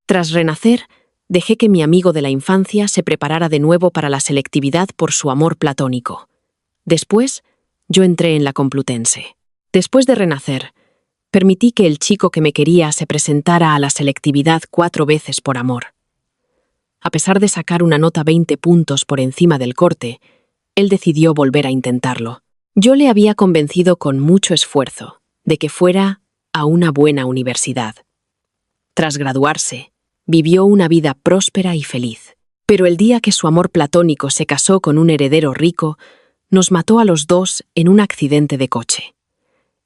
Tras renacer, dejé que mi amigo de la infancia se preparara de nuevo para la selectividad por su amor platónico. Después, yo entré en la Complutense. Después de renacer, permití que el chico que me quería se presentara a la selectividad 4 veces por amor. A pesar de sacar una nota 20 puntos por encima del corte, él decidió volver a intentarlo. Yo le había convencido con mucho esfuerzo de que fuera a una buena universidad. Tras graduarse, vivió una vida próspera y feliz. Pero el día que su amor platónico se casó con un heredero rico, nos mató a los dos en un accidente de coche.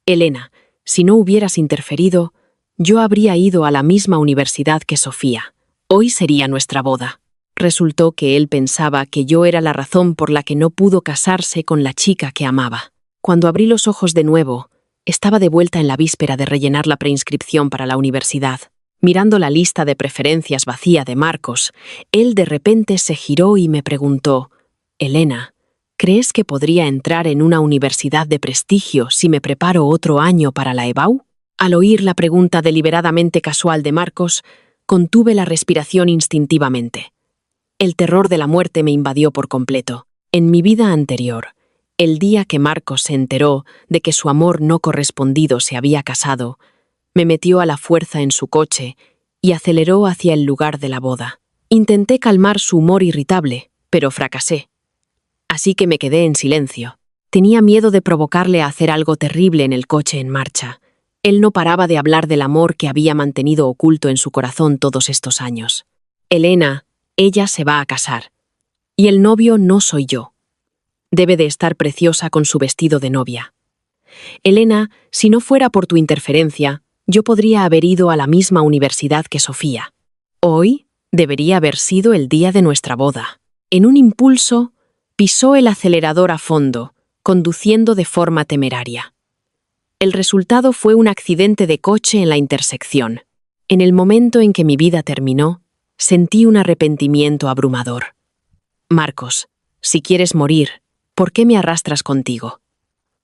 Elena, si no hubieras interferido, yo habría ido a la misma universidad que Sofía. Hoy sería nuestra boda. Resultó que él pensaba que yo era la razón por la que no pudo casarse con la chica que amaba. Cuando abrí los ojos de nuevo, estaba de vuelta en la víspera de rellenar la preinscripción para la universidad. Mirando la lista de preferencias vacía de Marcos, él de repente se giró y me preguntó: «Elena, ¿crees que podría entrar en una universidad de prestigio si me preparo otro año para la EBAU?» Al oír la pregunta deliberadamente casual de Marcos, contuve la respiración instintivamente. El terror de la muerte me invadió por completo. En mi vida anterior, el día que Marcos se enteró de que su amor no correspondido se había casado, me metió a la fuerza en su coche y aceleró hacia el lugar de la boda. Intenté calmar su humor irritable, pero fracasé. Así que me quedé en silencio. Tenía miedo de provocarle a hacer algo terrible en el coche en marcha. Él no paraba de hablar del amor que había mantenido oculto en su corazón todos estos años. «Elena, ella se va a casar. Y el novio no soy yo. Debe de estar preciosa con su vestido de novia. Elena, si no fuera por tu interferencia, yo podría haber ido a la misma universidad que Sofía. Hoy debería haber sido el día de nuestra boda». En un impulso, pisó el acelerador a fondo, conduciendo de forma temeraria. El resultado fue un accidente de coche en la intersección. En el momento en que mi vida terminó, sentí un arrepentimiento abrumador. «Marcos, si quieres morir, ¿por qué me arrastras contigo?»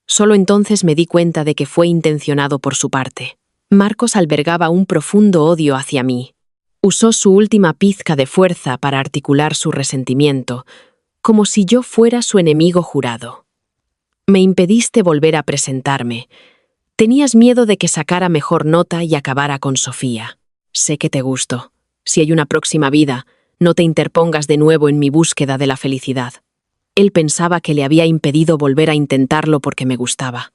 Solo entonces me di cuenta de que fue intencionado por su parte. Marcos albergaba un profundo odio hacia mí. Usó su última pizca de fuerza para articular su resentimiento, como si yo fuera su enemigo jurado. Me impediste volver a presentarme. Tenías miedo de que sacara mejor nota y acabara con Sofía. Sé que te gusto. Si hay una próxima vida, no te interpongas de nuevo en mi búsqueda de la felicidad. Él pensaba que le había impedido volver a intentarlo porque me gustaba.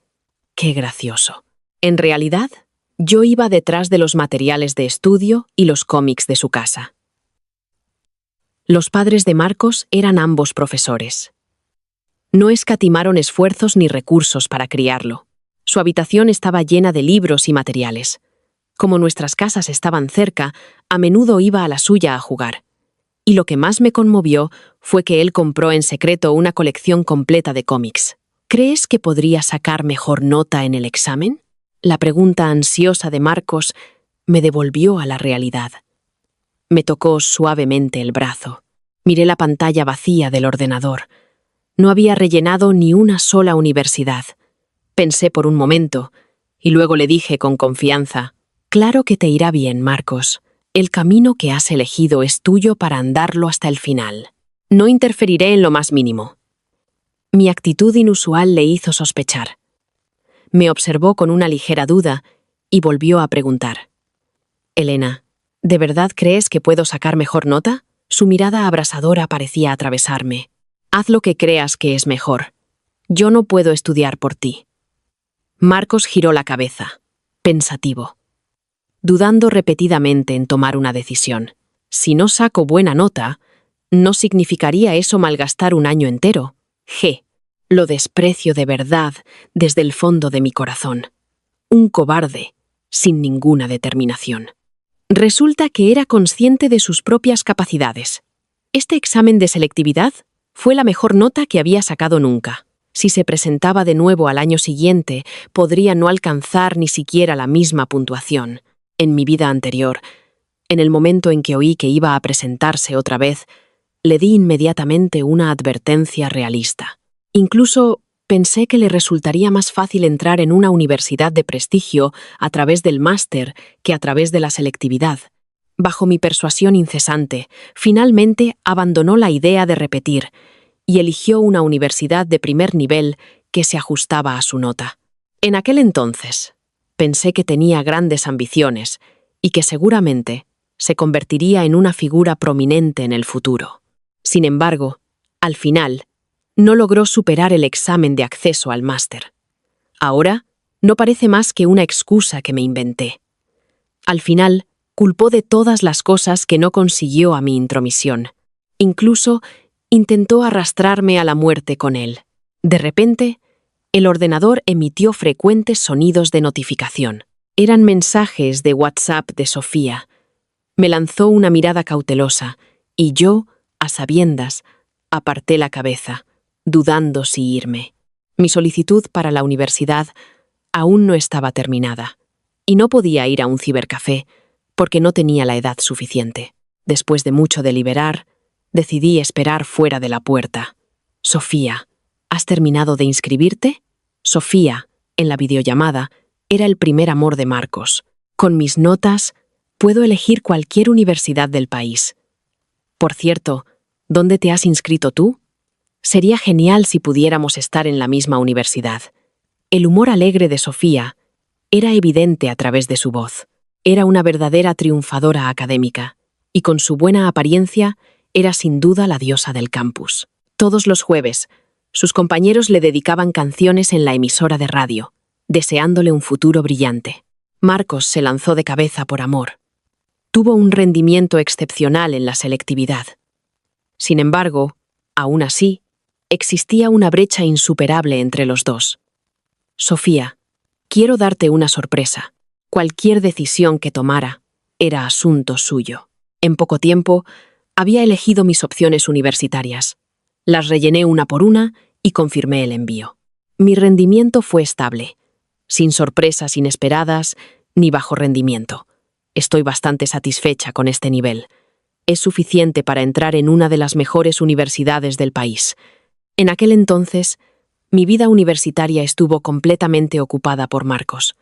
Qué gracioso. En realidad, yo iba detrás de los materiales de estudio y los cómics de su casa. Los padres de Marcos eran ambos profesores. No escatimaron esfuerzos ni recursos para criarlo. Su habitación estaba llena de libros y materiales. Como nuestras casas estaban cerca, a menudo iba a la suya a jugar. Y lo que más me conmovió fue que él compró en secreto una colección completa de cómics. ¿Crees que podría sacar mejor nota en el examen? La pregunta ansiosa de Marcos me devolvió a la realidad. Me tocó suavemente el brazo. Miré la pantalla vacía del ordenador. No había rellenado ni una sola universidad. Pensé por un momento, y luego le dije con confianza: «Claro que te irá bien, Marcos. El camino que has elegido es tuyo para andarlo hasta el final. No interferiré en lo más mínimo». Mi actitud inusual le hizo sospechar. Me observó con una ligera duda y volvió a preguntar: «Elena, ¿de verdad crees que puedo sacar mejor nota?» Su mirada abrasadora parecía atravesarme. «Haz lo que creas que es mejor. Yo no puedo estudiar por ti». Marcos giró la cabeza, pensativo, dudando repetidamente en tomar una decisión. Si no saco buena nota, ¿no significaría eso malgastar un año entero? Lo desprecio de verdad desde el fondo de mi corazón. Un cobarde, sin ninguna determinación. Resulta que era consciente de sus propias capacidades. Este examen de selectividad fue la mejor nota que había sacado nunca. Si se presentaba de nuevo al año siguiente, podría no alcanzar ni siquiera la misma puntuación. En mi vida anterior, en el momento en que oí que iba a presentarse otra vez, le di inmediatamente una advertencia realista. Incluso pensé que le resultaría más fácil entrar en una universidad de prestigio a través del máster que a través de la selectividad. Bajo mi persuasión incesante, finalmente abandonó la idea de repetir y eligió una universidad de primer nivel que se ajustaba a su nota. En aquel entonces, pensé que tenía grandes ambiciones y que seguramente se convertiría en una figura prominente en el futuro. Sin embargo, al final, no logró superar el examen de acceso al máster. Ahora, no parece más que una excusa que me inventé. Al final, culpó de todas las cosas que no consiguió a mi intromisión. Incluso intentó arrastrarme a la muerte con él. De repente, el ordenador emitió frecuentes sonidos de notificación. Eran mensajes de WhatsApp de Sofía. Me lanzó una mirada cautelosa y yo, a sabiendas, aparté la cabeza, dudando si irme. Mi solicitud para la universidad aún no estaba terminada y no podía ir a un cibercafé porque no tenía la edad suficiente. Después de mucho deliberar, decidí esperar fuera de la puerta. Sofía, ¿has terminado de inscribirte? Sofía, en la videollamada, era el primer amor de Marcos. Con mis notas, puedo elegir cualquier universidad del país. Por cierto, ¿dónde te has inscrito tú? Sería genial si pudiéramos estar en la misma universidad. El humor alegre de Sofía era evidente a través de su voz. Era una verdadera triunfadora académica, y con su buena apariencia era sin duda la diosa del campus. Todos los jueves, sus compañeros le dedicaban canciones en la emisora de radio, deseándole un futuro brillante. Marcos se lanzó de cabeza por amor. Tuvo un rendimiento excepcional en la selectividad. Sin embargo, aún así, existía una brecha insuperable entre los dos. Sofía, quiero darte una sorpresa. Cualquier decisión que tomara era asunto suyo. En poco tiempo, había elegido mis opciones universitarias. Las rellené una por una y confirmé el envío. Mi rendimiento fue estable, sin sorpresas inesperadas ni bajo rendimiento. Estoy bastante satisfecha con este nivel. Es suficiente para entrar en una de las mejores universidades del país. En aquel entonces, mi vida universitaria estuvo completamente ocupada por Marcos,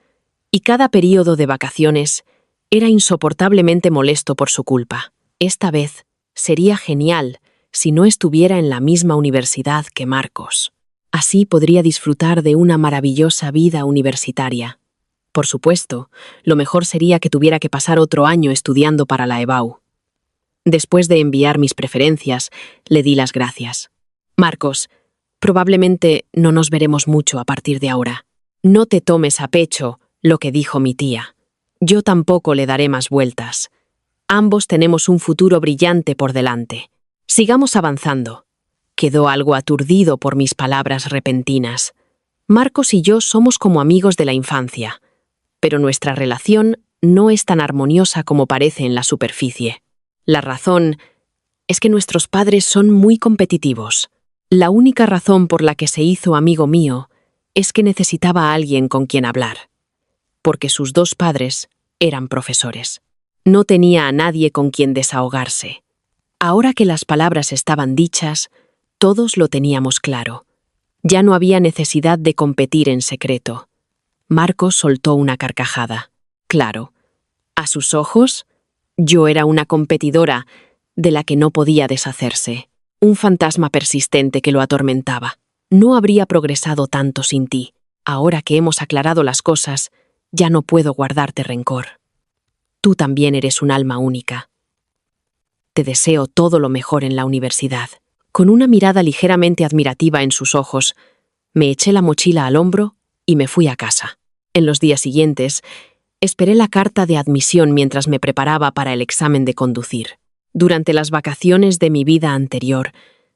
y cada período de vacaciones era insoportablemente molesto por su culpa. Esta vez sería genial si no estuviera en la misma universidad que Marcos. Así podría disfrutar de una maravillosa vida universitaria. Por supuesto, lo mejor sería que tuviera que pasar otro año estudiando para la EBAU. Después de enviar mis preferencias, le di las gracias. Marcos, probablemente no nos veremos mucho a partir de ahora. No te tomes a pecho lo que dijo mi tía. Yo tampoco le daré más vueltas. Ambos tenemos un futuro brillante por delante. Sigamos avanzando. Quedó algo aturdido por mis palabras repentinas. Marcos y yo somos como amigos de la infancia, pero nuestra relación no es tan armoniosa como parece en la superficie. La razón es que nuestros padres son muy competitivos. La única razón por la que se hizo amigo mío es que necesitaba a alguien con quien hablar, porque sus dos padres eran profesores. No tenía a nadie con quien desahogarse. Ahora que las palabras estaban dichas, todos lo teníamos claro. Ya no había necesidad de competir en secreto. Marcos soltó una carcajada. Claro, a sus ojos, yo era una competidora de la que no podía deshacerse, un fantasma persistente que lo atormentaba. No habría progresado tanto sin ti. Ahora que hemos aclarado las cosas, ya no puedo guardarte rencor. Tú también eres un alma única. Te deseo todo lo mejor en la universidad. Con una mirada ligeramente admirativa en sus ojos, me eché la mochila al hombro y me fui a casa. En los días siguientes, esperé la carta de admisión mientras me preparaba para el examen de conducir. Durante las vacaciones de mi vida anterior,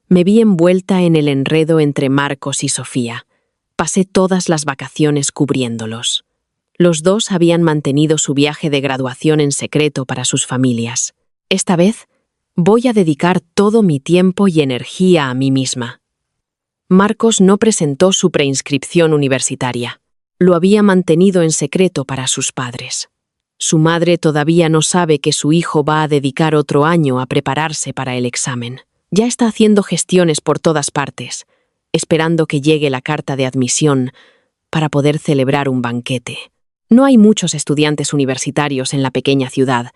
me vi envuelta en el enredo entre Marcos y Sofía. Pasé todas las vacaciones cubriéndolos. Los dos habían mantenido su viaje de graduación en secreto para sus familias. Esta vez, voy a dedicar todo mi tiempo y energía a mí misma. Marcos no presentó su preinscripción universitaria. Lo había mantenido en secreto para sus padres. Su madre todavía no sabe que su hijo va a dedicar otro año a prepararse para el examen. Ya está haciendo gestiones por todas partes, esperando que llegue la carta de admisión para poder celebrar un banquete. No hay muchos estudiantes universitarios en la pequeña ciudad,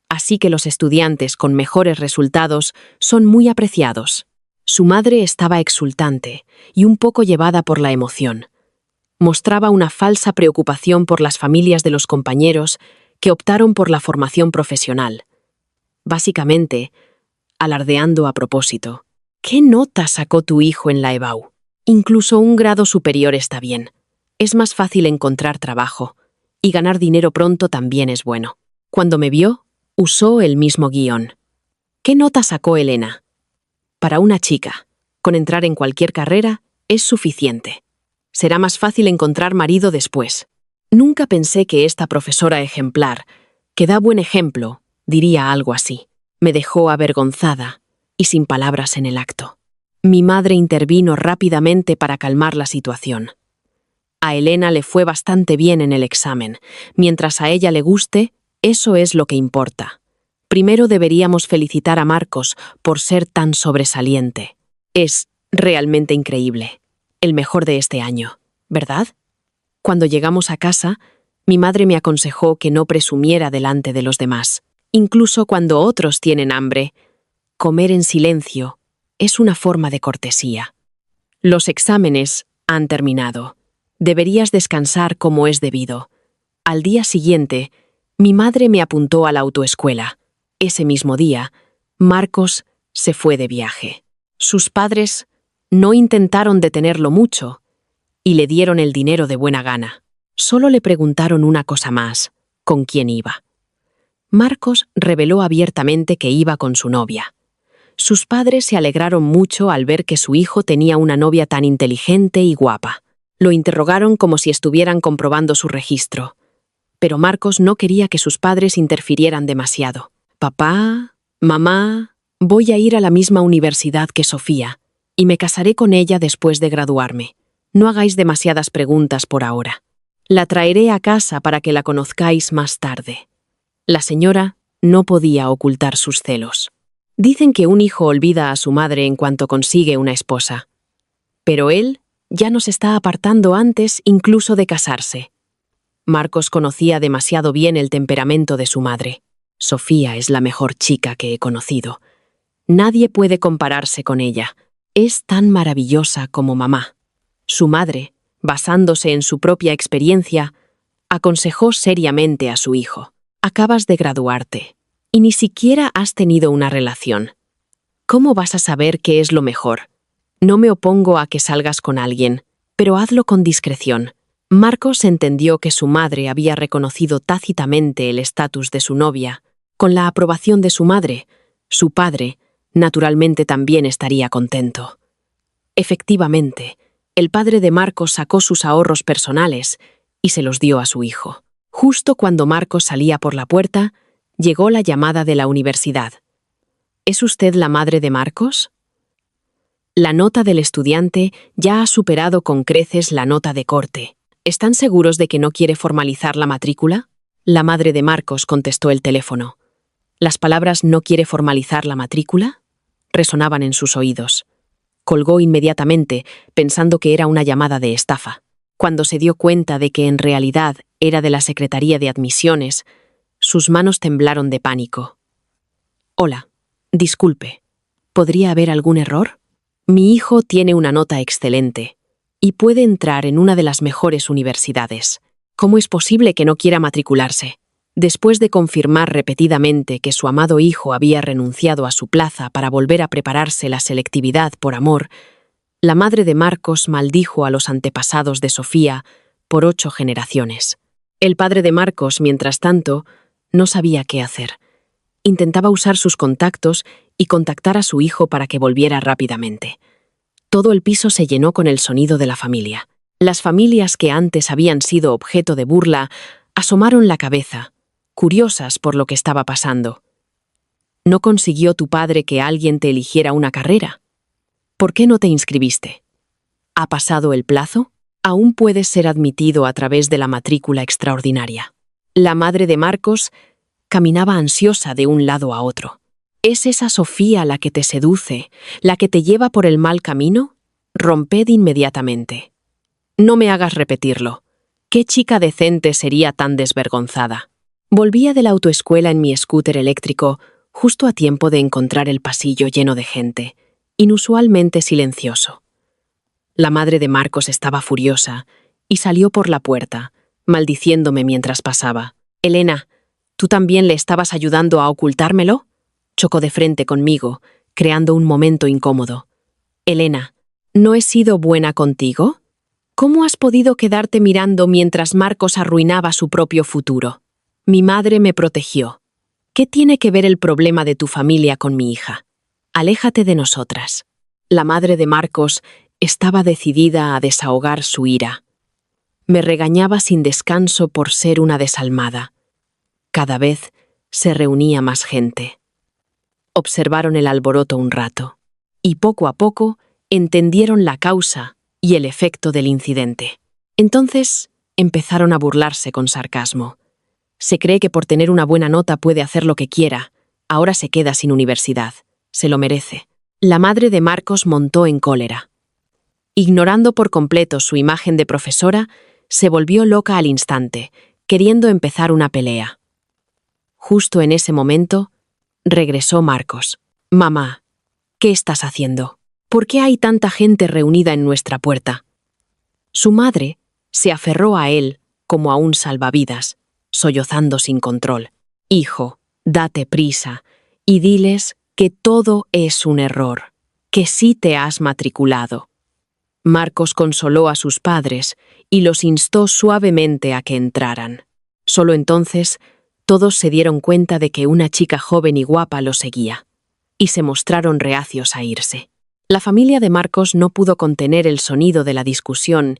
así que los estudiantes con mejores resultados son muy apreciados. Su madre estaba exultante y un poco llevada por la emoción. Mostraba una falsa preocupación por las familias de los compañeros que optaron por la formación profesional. Básicamente, alardeando a propósito. ¿Qué nota sacó tu hijo en la EBAU? Incluso un grado superior está bien. Es más fácil encontrar trabajo, y ganar dinero pronto también es bueno. Cuando me vio, usó el mismo guión. ¿Qué nota sacó Elena? Para una chica, con entrar en cualquier carrera, es suficiente. Será más fácil encontrar marido después. Nunca pensé que esta profesora ejemplar, que da buen ejemplo, diría algo así. Me dejó avergonzada y sin palabras en el acto. Mi madre intervino rápidamente para calmar la situación. A Elena le fue bastante bien en el examen. Mientras a ella le guste, eso es lo que importa. Primero deberíamos felicitar a Marcos por ser tan sobresaliente. Es realmente increíble. El mejor de este año, ¿verdad? Cuando llegamos a casa, mi madre me aconsejó que no presumiera delante de los demás. Incluso cuando otros tienen hambre, comer en silencio es una forma de cortesía. Los exámenes han terminado. Deberías descansar como es debido. Al día siguiente, mi madre me apuntó a la autoescuela. Ese mismo día, Marcos se fue de viaje. Sus padres no intentaron detenerlo mucho y le dieron el dinero de buena gana. Solo le preguntaron una cosa más: ¿con quién iba? Marcos reveló abiertamente que iba con su novia. Sus padres se alegraron mucho al ver que su hijo tenía una novia tan inteligente y guapa. Lo interrogaron como si estuvieran comprobando su registro. Pero Marcos no quería que sus padres interfirieran demasiado. Papá, mamá, voy a ir a la misma universidad que Sofía y me casaré con ella después de graduarme. No hagáis demasiadas preguntas por ahora. La traeré a casa para que la conozcáis más tarde. La señora no podía ocultar sus celos. Dicen que un hijo olvida a su madre en cuanto consigue una esposa. Pero él ya nos está apartando antes incluso de casarse. Marcos conocía demasiado bien el temperamento de su madre. Sofía es la mejor chica que he conocido. Nadie puede compararse con ella. Es tan maravillosa como mamá. Su madre, basándose en su propia experiencia, aconsejó seriamente a su hijo: acabas de graduarte y ni siquiera has tenido una relación. ¿Cómo vas a saber qué es lo mejor? No me opongo a que salgas con alguien, pero hazlo con discreción. Marcos entendió que su madre había reconocido tácitamente el estatus de su novia. Con la aprobación de su madre, su padre, naturalmente, también estaría contento. Efectivamente, el padre de Marcos sacó sus ahorros personales y se los dio a su hijo. Justo cuando Marcos salía por la puerta, llegó la llamada de la universidad. ¿Es usted la madre de Marcos? La nota del estudiante ya ha superado con creces la nota de corte. ¿Están seguros de que no quiere formalizar la matrícula? La madre de Marcos contestó el teléfono. Las palabras «no quiere formalizar la matrícula» resonaban en sus oídos. Colgó inmediatamente, pensando que era una llamada de estafa. Cuando se dio cuenta de que en realidad era de la Secretaría de Admisiones, sus manos temblaron de pánico. Hola, disculpe, ¿podría haber algún error? Mi hijo tiene una nota excelente y puede entrar en una de las mejores universidades. ¿Cómo es posible que no quiera matricularse? Después de confirmar repetidamente que su amado hijo había renunciado a su plaza para volver a prepararse la selectividad por amor, la madre de Marcos maldijo a los antepasados de Sofía por 8 generaciones. El padre de Marcos, mientras tanto, no sabía qué hacer. Intentaba usar sus contactos y contactar a su hijo para que volviera rápidamente. Todo el piso se llenó con el sonido de la familia. Las familias que antes habían sido objeto de burla asomaron la cabeza, curiosas por lo que estaba pasando. ¿No consiguió tu padre que alguien te eligiera una carrera? ¿Por qué no te inscribiste? ¿Ha pasado el plazo? Aún puedes ser admitido a través de la matrícula extraordinaria. La madre de Marcos caminaba ansiosa de un lado a otro. ¿Es esa Sofía la que te seduce, la que te lleva por el mal camino? Romped inmediatamente. No me hagas repetirlo. ¿Qué chica decente sería tan desvergonzada? Volvía de la autoescuela en mi scooter eléctrico justo a tiempo de encontrar el pasillo lleno de gente, inusualmente silencioso. La madre de Marcos estaba furiosa y salió por la puerta, maldiciéndome mientras pasaba. «Elena, ¿tú también le estabas ayudando a ocultármelo?», chocó de frente conmigo, creando un momento incómodo. «Elena, ¿no he sido buena contigo? ¿Cómo has podido quedarte mirando mientras Marcos arruinaba su propio futuro? Mi madre me protegió. ¿Qué tiene que ver el problema de tu familia con mi hija? Aléjate de nosotras». La madre de Marcos estaba decidida a desahogar su ira. Me regañaba sin descanso por ser una desalmada. Cada vez se reunía más gente. Observaron el alboroto un rato, y poco a poco entendieron la causa y el efecto del incidente. Entonces empezaron a burlarse con sarcasmo. Se cree que por tener una buena nota puede hacer lo que quiera. Ahora se queda sin universidad. Se lo merece. La madre de Marcos montó en cólera. Ignorando por completo su imagen de profesora, se volvió loca al instante, queriendo empezar una pelea. Justo en ese momento, regresó Marcos. «Mamá, ¿qué estás haciendo? ¿Por qué hay tanta gente reunida en nuestra puerta?». Su madre se aferró a él como a un salvavidas, sollozando sin control. «Hijo, date prisa y diles que todo es un error, que sí te has matriculado». Marcos consoló a sus padres y los instó suavemente a que entraran. Solo entonces, todos se dieron cuenta de que una chica joven y guapa los seguía, y se mostraron reacios a irse. La familia de Marcos no pudo contener el sonido de la discusión,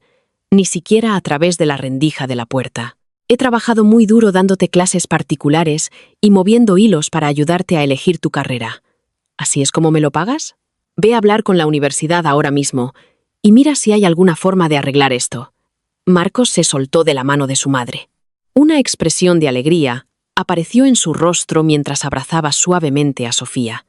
ni siquiera a través de la rendija de la puerta. «He trabajado muy duro dándote clases particulares y moviendo hilos para ayudarte a elegir tu carrera. ¿Así es como me lo pagas? Ve a hablar con la universidad ahora mismo y mira si hay alguna forma de arreglar esto». Marcos se soltó de la mano de su madre. Una expresión de alegría apareció en su rostro mientras abrazaba suavemente a Sofía.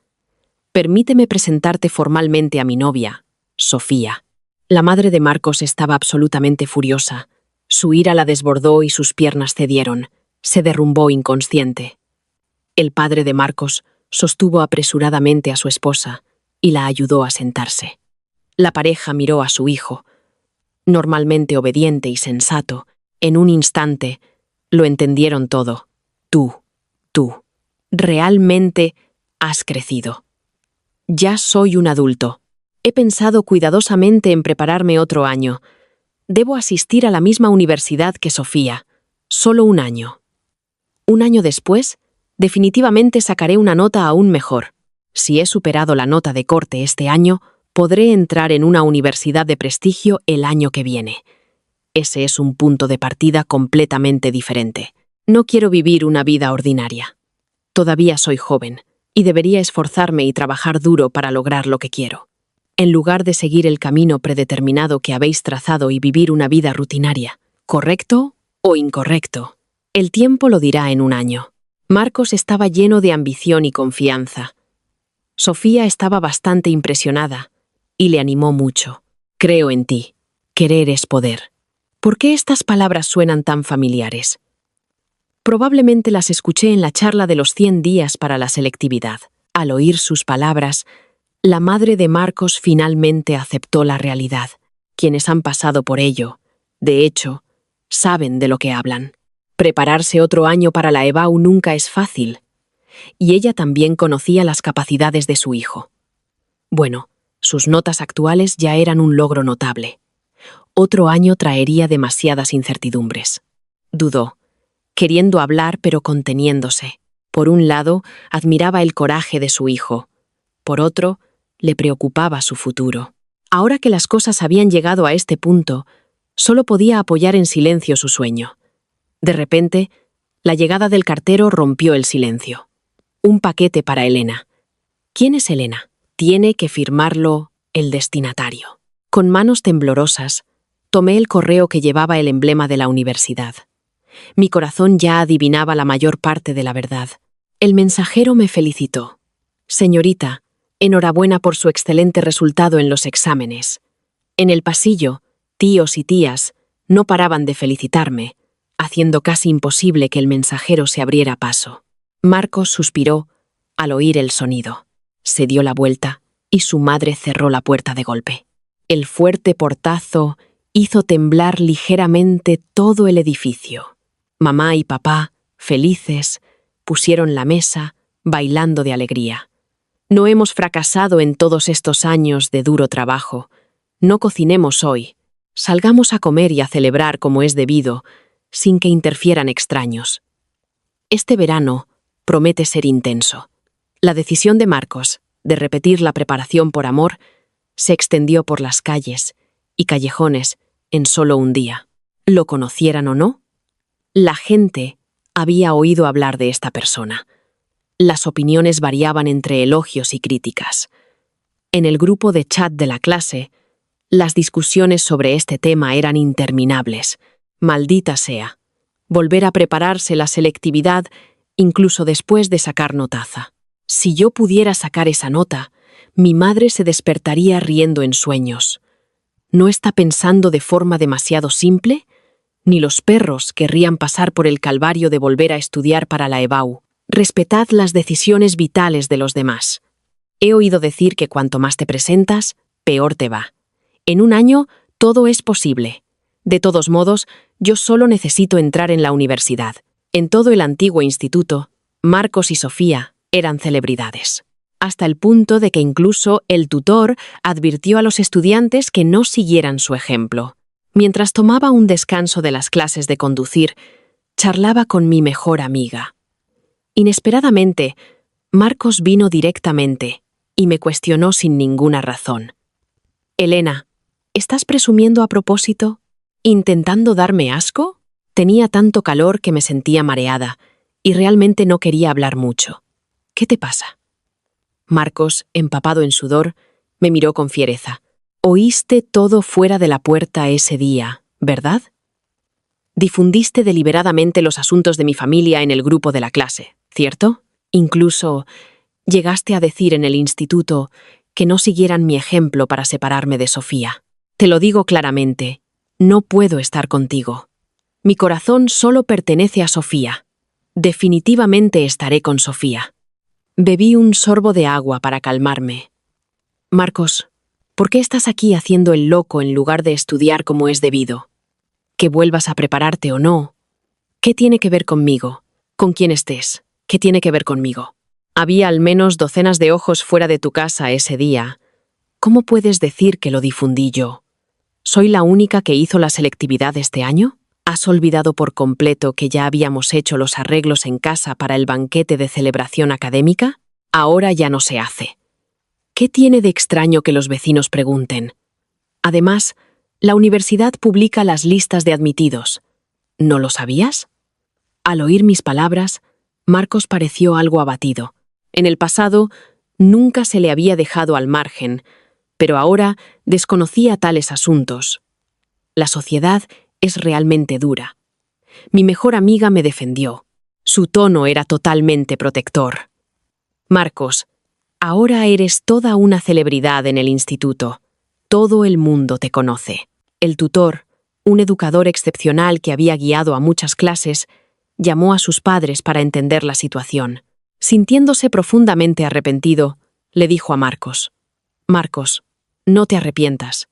«Permíteme presentarte formalmente a mi novia, Sofía». La madre de Marcos estaba absolutamente furiosa. Su ira la desbordó y sus piernas cedieron. Se derrumbó inconsciente. El padre de Marcos sostuvo apresuradamente a su esposa y la ayudó a sentarse. La pareja miró a su hijo. Normalmente obediente y sensato, en un instante lo entendieron todo. Tú, realmente has crecido. Ya soy un adulto. He pensado cuidadosamente en prepararme otro año. Debo asistir a la misma universidad que Sofía. Solo un año. Un año después, definitivamente sacaré una nota aún mejor. Si he superado la nota de corte este año, podré entrar en una universidad de prestigio el año que viene. Ese es un punto de partida completamente diferente. No quiero vivir una vida ordinaria. Todavía soy joven y debería esforzarme y trabajar duro para lograr lo que quiero, en lugar de seguir el camino predeterminado que habéis trazado y vivir una vida rutinaria. ¿Correcto o incorrecto? El tiempo lo dirá en un año. Marcos estaba lleno de ambición y confianza. Sofía estaba bastante impresionada y le animó mucho. «Creo en ti. Querer es poder». ¿Por qué estas palabras suenan tan familiares? Probablemente las escuché en la charla de los 100 días para la selectividad. Al oír sus palabras, la madre de Marcos finalmente aceptó la realidad. Quienes han pasado por ello, de hecho, saben de lo que hablan. Prepararse otro año para la EBAU nunca es fácil. Y ella también conocía las capacidades de su hijo. Bueno, sus notas actuales ya eran un logro notable. Otro año traería demasiadas incertidumbres. Dudó, queriendo hablar pero conteniéndose. Por un lado, admiraba el coraje de su hijo. Por otro, le preocupaba su futuro. Ahora que las cosas habían llegado a este punto, solo podía apoyar en silencio su sueño. De repente, la llegada del cartero rompió el silencio. Un paquete para Elena. ¿Quién es Elena? Tiene que firmarlo el destinatario. Con manos temblorosas, tomé el correo que llevaba el emblema de la universidad. Mi corazón ya adivinaba la mayor parte de la verdad. El mensajero me felicitó. «Señorita, enhorabuena por su excelente resultado en los exámenes». En el pasillo, tíos y tías no paraban de felicitarme, haciendo casi imposible que el mensajero se abriera paso. Marcos suspiró al oír el sonido. Se dio la vuelta y su madre cerró la puerta de golpe. El fuerte portazo hizo temblar ligeramente todo el edificio. Mamá y papá, felices, pusieron la mesa, bailando de alegría. No hemos fracasado en todos estos años de duro trabajo. No cocinemos hoy. Salgamos a comer y a celebrar como es debido, sin que interfieran extraños. Este verano promete ser intenso. La decisión de Marcos de repetir la preparación por amor se extendió por las calles y callejones en solo un día. Lo conocieran o no, la gente había oído hablar de esta persona. Las opiniones variaban entre elogios y críticas. En el grupo de chat de la clase, las discusiones sobre este tema eran interminables. Maldita sea. Volver a prepararse la selectividad incluso después de sacar notaza. Si yo pudiera sacar esa nota, mi madre se despertaría riendo en sueños. ¿No está pensando de forma demasiado simple? Ni los perros querrían pasar por el calvario de volver a estudiar para la EBAU. Respetad las decisiones vitales de los demás. He oído decir que cuanto más te presentas, peor te va. En un año, todo es posible. De todos modos, yo solo necesito entrar en la universidad. En todo el antiguo instituto, Marcos y Sofía eran celebridades. Hasta el punto de que incluso el tutor advirtió a los estudiantes que no siguieran su ejemplo. Mientras tomaba un descanso de las clases de conducir, charlaba con mi mejor amiga. Inesperadamente, Marcos vino directamente y me cuestionó sin ninguna razón. «Elena, ¿estás presumiendo a propósito? ¿Intentando darme asco?» Tenía tanto calor que me sentía mareada y realmente no quería hablar mucho. «¿Qué te pasa?» Marcos, empapado en sudor, me miró con fiereza. «Oíste todo fuera de la puerta ese día, ¿verdad? Difundiste deliberadamente los asuntos de mi familia en el grupo de la clase, ¿cierto? Incluso llegaste a decir en el instituto que no siguieran mi ejemplo para separarme de Sofía. Te lo digo claramente, no puedo estar contigo. Mi corazón solo pertenece a Sofía. Definitivamente estaré con Sofía». Bebí un sorbo de agua para calmarme. «Marcos, ¿por qué estás aquí haciendo el loco en lugar de estudiar como es debido? Que vuelvas a prepararte o no, ¿qué tiene que ver conmigo? Con quién estés, ¿qué tiene que ver conmigo? Había al menos docenas de ojos fuera de tu casa ese día. ¿Cómo puedes decir que lo difundí yo? ¿Soy la única que hizo la selectividad este año? ¿Has olvidado por completo que ya habíamos hecho los arreglos en casa para el banquete de celebración académica? Ahora ya no se hace. ¿Qué tiene de extraño que los vecinos pregunten? Además, la universidad publica las listas de admitidos. ¿No lo sabías?» Al oír mis palabras, Marcos pareció algo abatido. En el pasado, nunca se le había dejado al margen, pero ahora desconocía tales asuntos. La sociedad es realmente dura. Mi mejor amiga me defendió. Su tono era totalmente protector. «Marcos, ahora eres toda una celebridad en el instituto. Todo el mundo te conoce». El tutor, un educador excepcional que había guiado a muchas clases, llamó a sus padres para entender la situación. Sintiéndose profundamente arrepentido, le dijo a Marcos: «Marcos, no te arrepientas.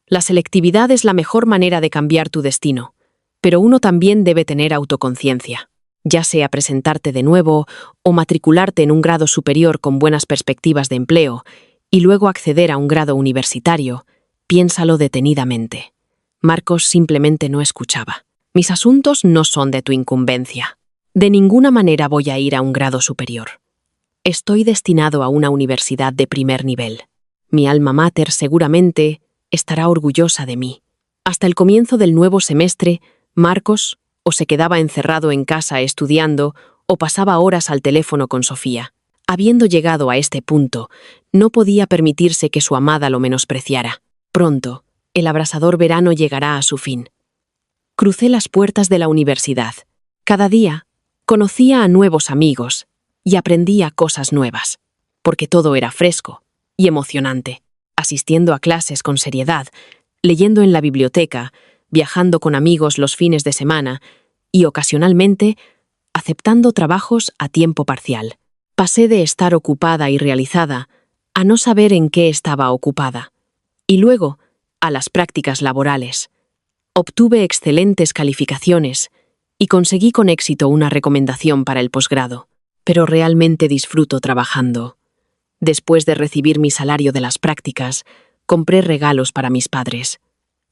La selectividad es la mejor manera de cambiar tu destino, pero uno también debe tener autoconciencia. Ya sea presentarte de nuevo o matricularte en un grado superior con buenas perspectivas de empleo y luego acceder a un grado universitario, piénsalo detenidamente». Marcos simplemente no escuchaba. «Mis asuntos no son de tu incumbencia. De ninguna manera voy a ir a un grado superior. Estoy destinado a una universidad de primer nivel. Mi alma mater seguramente estará orgullosa de mí». Hasta el comienzo del nuevo semestre, Marcos o se quedaba encerrado en casa estudiando o pasaba horas al teléfono con Sofía. Habiendo llegado a este punto, no podía permitirse que su amada lo menospreciara. Pronto, el abrasador verano llegará a su fin. Crucé las puertas de la universidad. Cada día conocía a nuevos amigos y aprendía cosas nuevas, porque todo era fresco y emocionante, asistiendo a clases con seriedad, leyendo en la biblioteca, viajando con amigos los fines de semana y ocasionalmente aceptando trabajos a tiempo parcial. Pasé de estar ocupada y realizada a no saber en qué estaba ocupada. Y luego, a las prácticas laborales. Obtuve excelentes calificaciones y conseguí con éxito una recomendación para el posgrado. Pero realmente disfruto trabajando. Después de recibir mi salario de las prácticas, compré regalos para mis padres.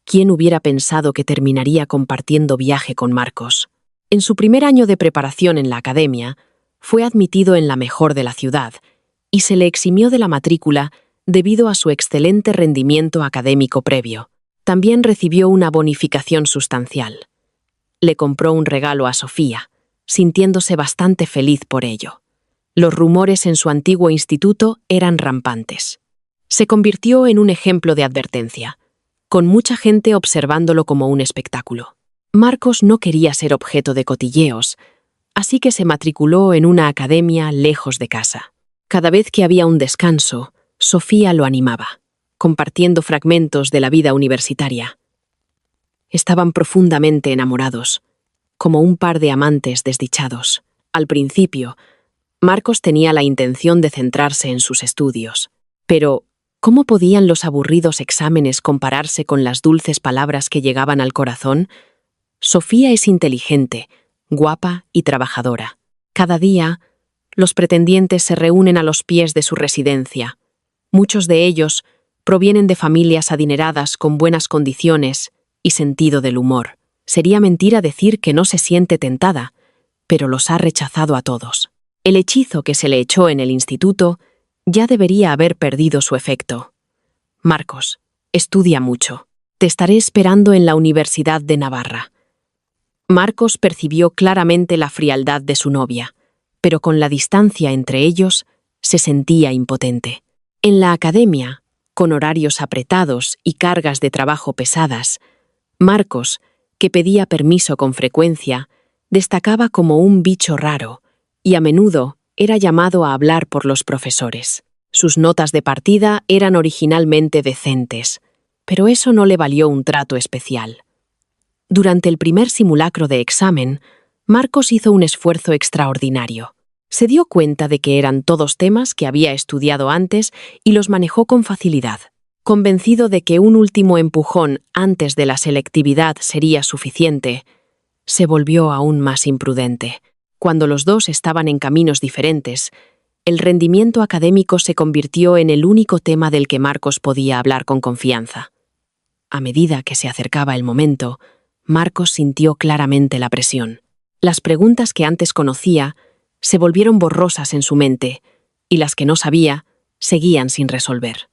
¿Quién hubiera pensado que terminaría compartiendo viaje con Marcos? En su primer año de preparación en la academia, fue admitido en la mejor de la ciudad y se le eximió de la matrícula debido a su excelente rendimiento académico previo. También recibió una bonificación sustancial. Le compró un regalo a Sofía, sintiéndose bastante feliz por ello. Los rumores en su antiguo instituto eran rampantes. Se convirtió en un ejemplo de advertencia, con mucha gente observándolo como un espectáculo. Marcos no quería ser objeto de cotilleos, así que se matriculó en una academia lejos de casa. Cada vez que había un descanso, Sofía lo animaba, compartiendo fragmentos de la vida universitaria. Estaban profundamente enamorados, como un par de amantes desdichados. Al principio, Marcos tenía la intención de centrarse en sus estudios. Pero, ¿cómo podían los aburridos exámenes compararse con las dulces palabras que llegaban al corazón? Sofía es inteligente, guapa y trabajadora. Cada día, los pretendientes se reúnen a los pies de su residencia. Muchos de ellos provienen de familias adineradas con buenas condiciones y sentido del humor. Sería mentira decir que no se siente tentada, pero los ha rechazado a todos. El hechizo que se le echó en el instituto ya debería haber perdido su efecto. Marcos, estudia mucho. Te estaré esperando en la Universidad de Navarra. Marcos percibió claramente la frialdad de su novia, pero con la distancia entre ellos se sentía impotente. En la academia, con horarios apretados y cargas de trabajo pesadas, Marcos, que pedía permiso con frecuencia, destacaba como un bicho raro y a menudo era llamado a hablar por los profesores. Sus notas de partida eran originalmente decentes, pero eso no le valió un trato especial. Durante el primer simulacro de examen, Marcos hizo un esfuerzo extraordinario. Se dio cuenta de que eran todos temas que había estudiado antes y los manejó con facilidad. Convencido de que un último empujón antes de la selectividad sería suficiente, se volvió aún más imprudente. Cuando los dos estaban en caminos diferentes, el rendimiento académico se convirtió en el único tema del que Marcos podía hablar con confianza. A medida que se acercaba el momento, Marcos sintió claramente la presión. Las preguntas que antes conocía se volvieron borrosas en su mente, y las que no sabía seguían sin resolver.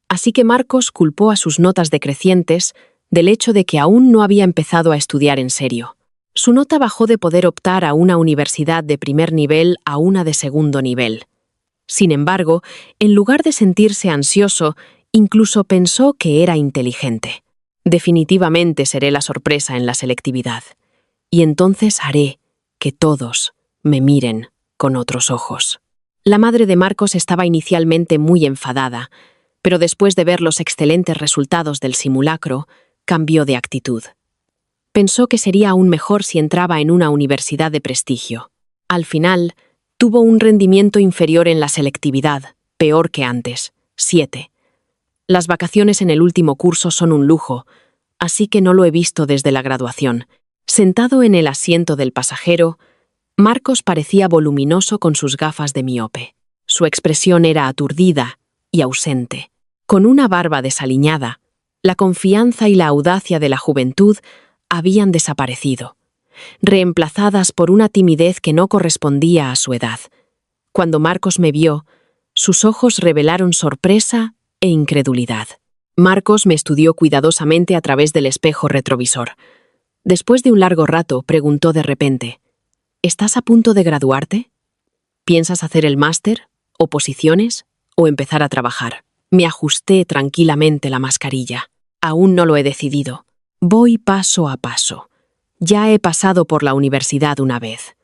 Así que Marcos culpó a sus notas decrecientes del hecho de que aún no había empezado a estudiar en serio. Su nota bajó de poder optar a una universidad de primer nivel a una de segundo nivel. Sin embargo, en lugar de sentirse ansioso, incluso pensó que era inteligente. Definitivamente seré la sorpresa en la selectividad, y entonces haré que todos me miren con otros ojos. La madre de Marcos estaba inicialmente muy enfadada, pero después de ver los excelentes resultados del simulacro, cambió de actitud. Pensó que sería aún mejor si entraba en una universidad de prestigio. Al final, tuvo un rendimiento inferior en la selectividad, peor que antes, 7. Las vacaciones en el último curso son un lujo, así que no lo he visto desde la graduación. Sentado en el asiento del pasajero, Marcos parecía voluminoso con sus gafas de miope. Su expresión era aturdida y ausente. Con una barba desaliñada, la confianza y la audacia de la juventud habían desaparecido, reemplazadas por una timidez que no correspondía a su edad. Cuando Marcos me vio, sus ojos revelaron sorpresa e incredulidad. Marcos me estudió cuidadosamente a través del espejo retrovisor. Después de un largo rato, preguntó de repente: ¿Estás a punto de graduarte? ¿Piensas hacer el máster, oposiciones o empezar a trabajar? Me ajusté tranquilamente la mascarilla. Aún no lo he decidido. Voy paso a paso. Ya he pasado por la universidad una vez.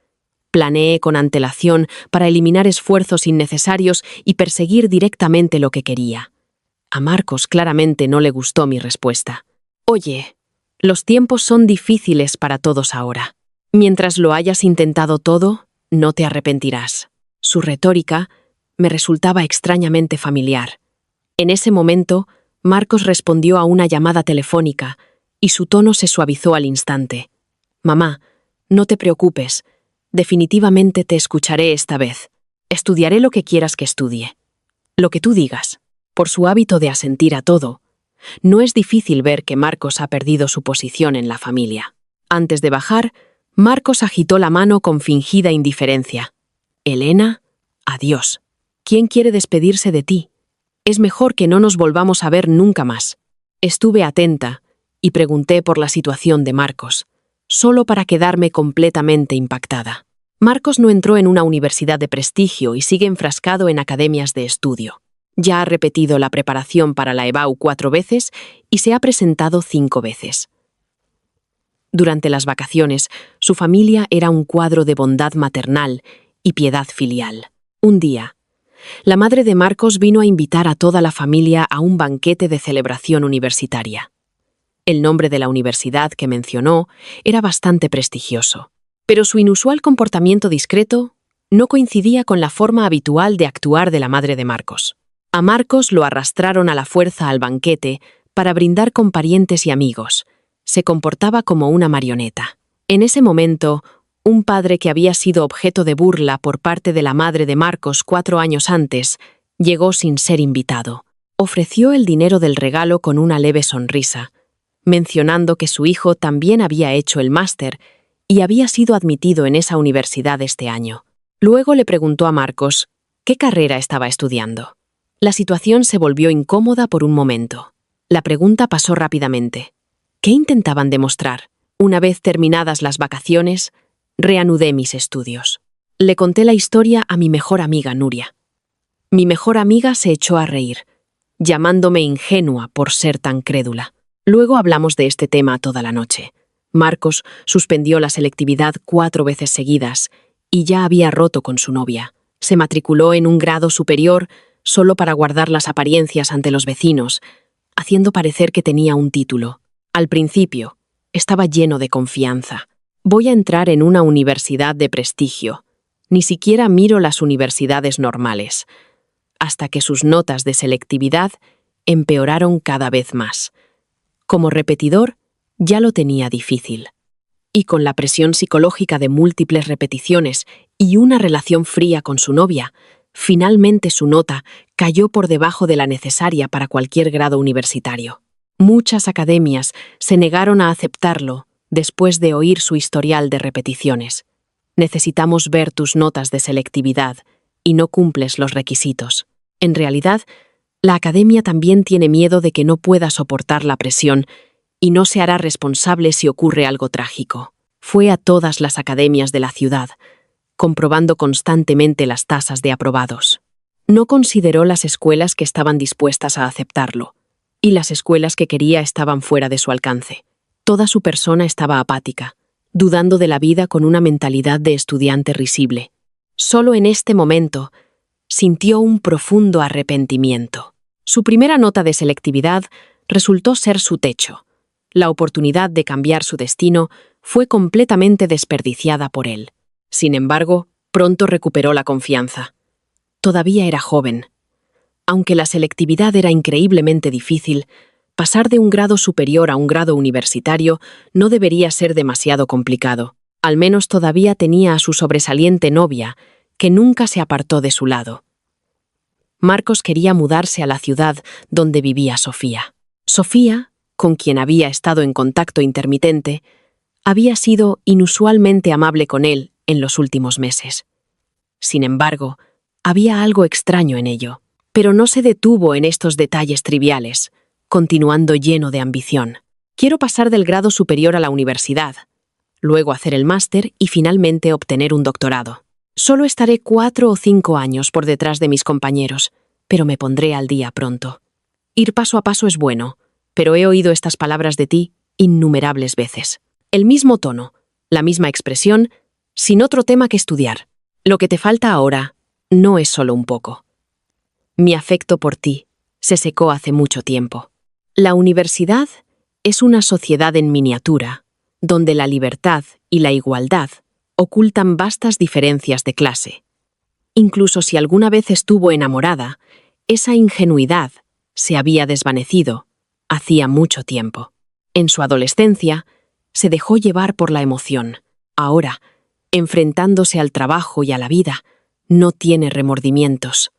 Planeé con antelación para eliminar esfuerzos innecesarios y perseguir directamente lo que quería. A Marcos claramente no le gustó mi respuesta. Oye, los tiempos son difíciles para todos ahora. Mientras lo hayas intentado todo, no te arrepentirás. Su retórica me resultaba extrañamente familiar. En ese momento, Marcos respondió a una llamada telefónica y su tono se suavizó al instante. Mamá, no te preocupes. Definitivamente te escucharé esta vez. Estudiaré lo que quieras que estudie. Lo que tú digas. Por su hábito de asentir a todo, no es difícil ver que Marcos ha perdido su posición en la familia. Antes de bajar, Marcos agitó la mano con fingida indiferencia. Elena, adiós. ¿Quién quiere despedirse de ti? Es mejor que no nos volvamos a ver nunca más. Estuve atenta y pregunté por la situación de Marcos, solo para quedarme completamente impactada. Marcos no entró en una universidad de prestigio y sigue enfrascado en academias de estudio. Ya ha repetido la preparación para la EBAU 4 veces y se ha presentado 5 veces. Durante las vacaciones, su familia era un cuadro de bondad maternal y piedad filial. Un día, la madre de Marcos vino a invitar a toda la familia a un banquete de celebración universitaria. El nombre de la universidad que mencionó era bastante prestigioso, pero su inusual comportamiento discreto no coincidía con la forma habitual de actuar de la madre de Marcos. A Marcos lo arrastraron a la fuerza al banquete para brindar con parientes y amigos. Se comportaba como una marioneta. En ese momento, un padre que había sido objeto de burla por parte de la madre de Marcos 4 años antes, llegó sin ser invitado. Ofreció el dinero del regalo con una leve sonrisa, mencionando que su hijo también había hecho el máster y había sido admitido en esa universidad este año. Luego le preguntó a Marcos qué carrera estaba estudiando. La situación se volvió incómoda por un momento. La pregunta pasó rápidamente. ¿Qué intentaban demostrar? Una vez terminadas las vacaciones, reanudé mis estudios. Le conté la historia a mi mejor amiga Nuria. Mi mejor amiga se echó a reír, llamándome ingenua por ser tan crédula. Luego hablamos de este tema toda la noche. Marcos suspendió la selectividad 4 veces seguidas y ya había roto con su novia. Se matriculó en un grado superior solo para guardar las apariencias ante los vecinos, haciendo parecer que tenía un título. Al principio, estaba lleno de confianza. Voy a entrar en una universidad de prestigio. Ni siquiera miro las universidades normales. Hasta que sus notas de selectividad empeoraron cada vez más. Como repetidor, ya lo tenía difícil. Y con la presión psicológica de múltiples repeticiones y una relación fría con su novia, finalmente su nota cayó por debajo de la necesaria para cualquier grado universitario. Muchas academias se negaron a aceptarlo después de oír su historial de repeticiones. Necesitamos ver tus notas de selectividad y no cumples los requisitos. En realidad, la academia también tiene miedo de que no pueda soportar la presión y no se hará responsable si ocurre algo trágico. Fue a todas las academias de la ciudad, comprobando constantemente las tasas de aprobados. No consideró las escuelas que estaban dispuestas a aceptarlo, y las escuelas que quería estaban fuera de su alcance. Toda su persona estaba apática, dudando de la vida con una mentalidad de estudiante risible. Solo en este momento sintió un profundo arrepentimiento. Su primera nota de selectividad resultó ser su techo. La oportunidad de cambiar su destino fue completamente desperdiciada por él. Sin embargo, pronto recuperó la confianza. Todavía era joven. Aunque la selectividad era increíblemente difícil, pasar de un grado superior a un grado universitario no debería ser demasiado complicado. Al menos todavía tenía a su sobresaliente novia, que nunca se apartó de su lado. Marcos quería mudarse a la ciudad donde vivía Sofía. Sofía, con quien había estado en contacto intermitente, había sido inusualmente amable con él en los últimos meses. Sin embargo, había algo extraño en ello, pero no se detuvo en estos detalles triviales, continuando lleno de ambición. Quiero pasar del grado superior a la universidad, luego hacer el máster y finalmente obtener un doctorado. Solo estaré 4 o 5 años por detrás de mis compañeros, pero me pondré al día pronto. Ir paso a paso es bueno, pero he oído estas palabras de ti innumerables veces. El mismo tono, la misma expresión, sin otro tema que estudiar. Lo que te falta ahora no es solo un poco. Mi afecto por ti se secó hace mucho tiempo. La universidad es una sociedad en miniatura, donde la libertad y la igualdad ocultan vastas diferencias de clase. Incluso si alguna vez estuvo enamorada, esa ingenuidad se había desvanecido hacía mucho tiempo. En su adolescencia, se dejó llevar por la emoción. Ahora, enfrentándose al trabajo y a la vida, no tiene remordimientos.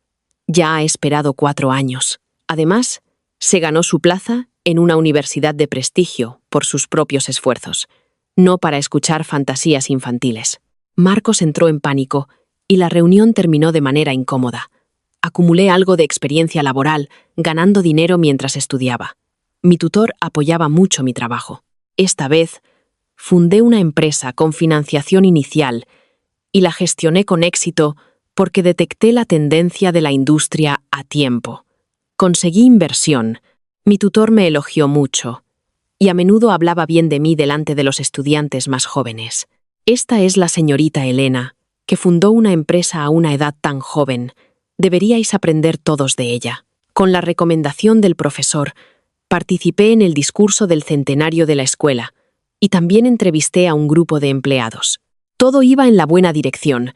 Ya ha esperado 4 años. Además, se ganó su plaza en una universidad de prestigio por sus propios esfuerzos, no para escuchar fantasías infantiles. Marcos entró en pánico y la reunión terminó de manera incómoda. Acumulé algo de experiencia laboral, ganando dinero mientras estudiaba. Mi tutor apoyaba mucho mi trabajo. Esta vez, fundé una empresa con financiación inicial y la gestioné con éxito porque detecté la tendencia de la industria a tiempo. Conseguí inversión. Mi tutor me elogió mucho y a menudo hablaba bien de mí delante de los estudiantes más jóvenes. Esta es la señorita Elena, que fundó una empresa a una edad tan joven. Deberíais aprender todos de ella. Con la recomendación del profesor, participé en el discurso del centenario de la escuela y también entrevisté a un grupo de empleados. Todo iba en la buena dirección,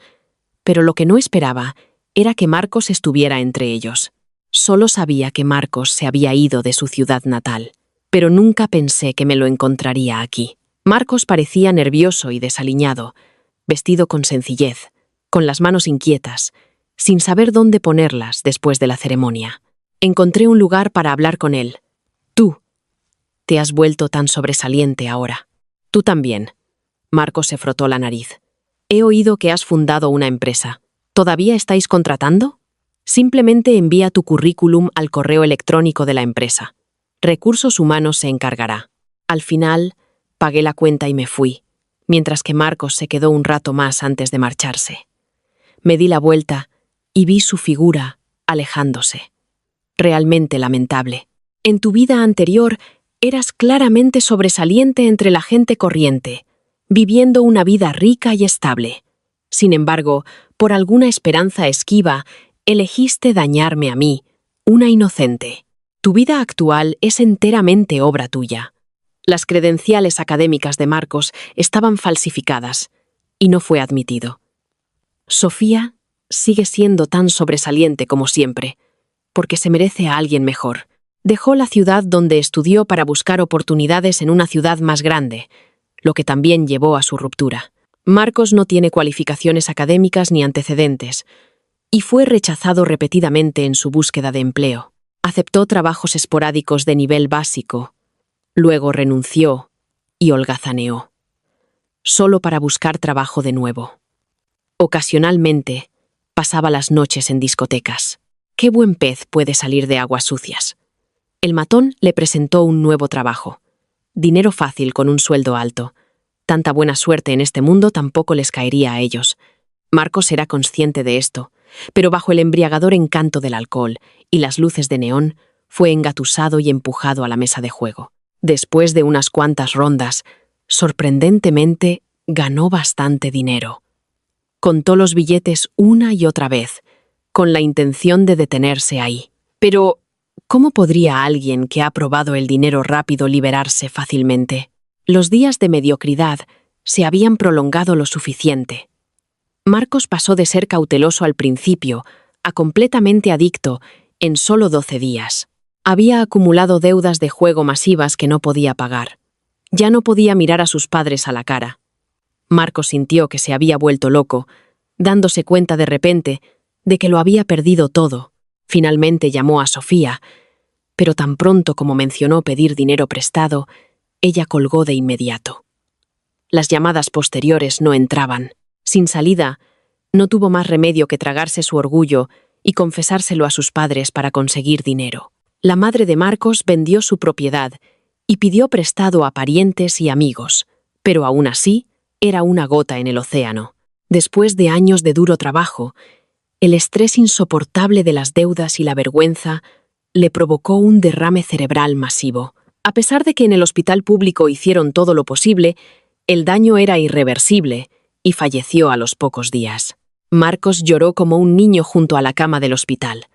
pero lo que no esperaba era que Marcos estuviera entre ellos. Solo sabía que Marcos se había ido de su ciudad natal, pero nunca pensé que me lo encontraría aquí. Marcos parecía nervioso y desaliñado, vestido con sencillez, con las manos inquietas, sin saber dónde ponerlas después de la ceremonia. Encontré un lugar para hablar con él. Tú, te has vuelto tan sobresaliente ahora. Tú también. Marcos se frotó la nariz. He oído que has fundado una empresa. ¿Todavía estáis contratando? Simplemente envía tu currículum al correo electrónico de la empresa. Recursos Humanos se encargará. Al final, pagué la cuenta y me fui, mientras que Marcos se quedó un rato más antes de marcharse. Me di la vuelta y vi su figura alejándose. Realmente lamentable. En tu vida anterior, eras claramente sobresaliente entre la gente corriente, viviendo una vida rica y estable. Sin embargo, por alguna esperanza esquiva, elegiste dañarme a mí, una inocente. Tu vida actual es enteramente obra tuya. Las credenciales académicas de Marcos estaban falsificadas y no fue admitido. Sofía sigue siendo tan sobresaliente como siempre, porque se merece a alguien mejor. Dejó la ciudad donde estudió para buscar oportunidades en una ciudad más grande, lo que también llevó a su ruptura. Marcos no tiene cualificaciones académicas ni antecedentes, y fue rechazado repetidamente en su búsqueda de empleo. Aceptó trabajos esporádicos de nivel básico, luego renunció y holgazaneó, solo para buscar trabajo de nuevo. Ocasionalmente, pasaba las noches en discotecas. ¿Qué buen pez puede salir de aguas sucias? El matón le presentó un nuevo trabajo. Dinero fácil con un sueldo alto. Tanta buena suerte en este mundo tampoco les caería a ellos. Marcos era consciente de esto, pero bajo el embriagador encanto del alcohol y las luces de neón, fue engatusado y empujado a la mesa de juego. Después de unas cuantas rondas, sorprendentemente, ganó bastante dinero. Contó los billetes una y otra vez, con la intención de detenerse ahí. Pero, ¿cómo podría alguien que ha probado el dinero rápido liberarse fácilmente? Los días de mediocridad se habían prolongado lo suficiente. Marcos pasó de ser cauteloso al principio a completamente adicto en solo 12 días. Había acumulado deudas de juego masivas que no podía pagar. Ya no podía mirar a sus padres a la cara. Marcos sintió que se había vuelto loco, dándose cuenta de repente de que lo había perdido todo. Finalmente llamó a Sofía, pero tan pronto como mencionó pedir dinero prestado, ella colgó de inmediato. Las llamadas posteriores no entraban. Sin salida, no tuvo más remedio que tragarse su orgullo y confesárselo a sus padres para conseguir dinero. La madre de Marcos vendió su propiedad y pidió prestado a parientes y amigos, pero aún así era una gota en el océano. Después de años de duro trabajo, el estrés insoportable de las deudas y la vergüenza le provocó un derrame cerebral masivo. A pesar de que en el hospital público hicieron todo lo posible, el daño era irreversible y falleció a los pocos días. Marcos lloró como un niño junto a la cama del hospital.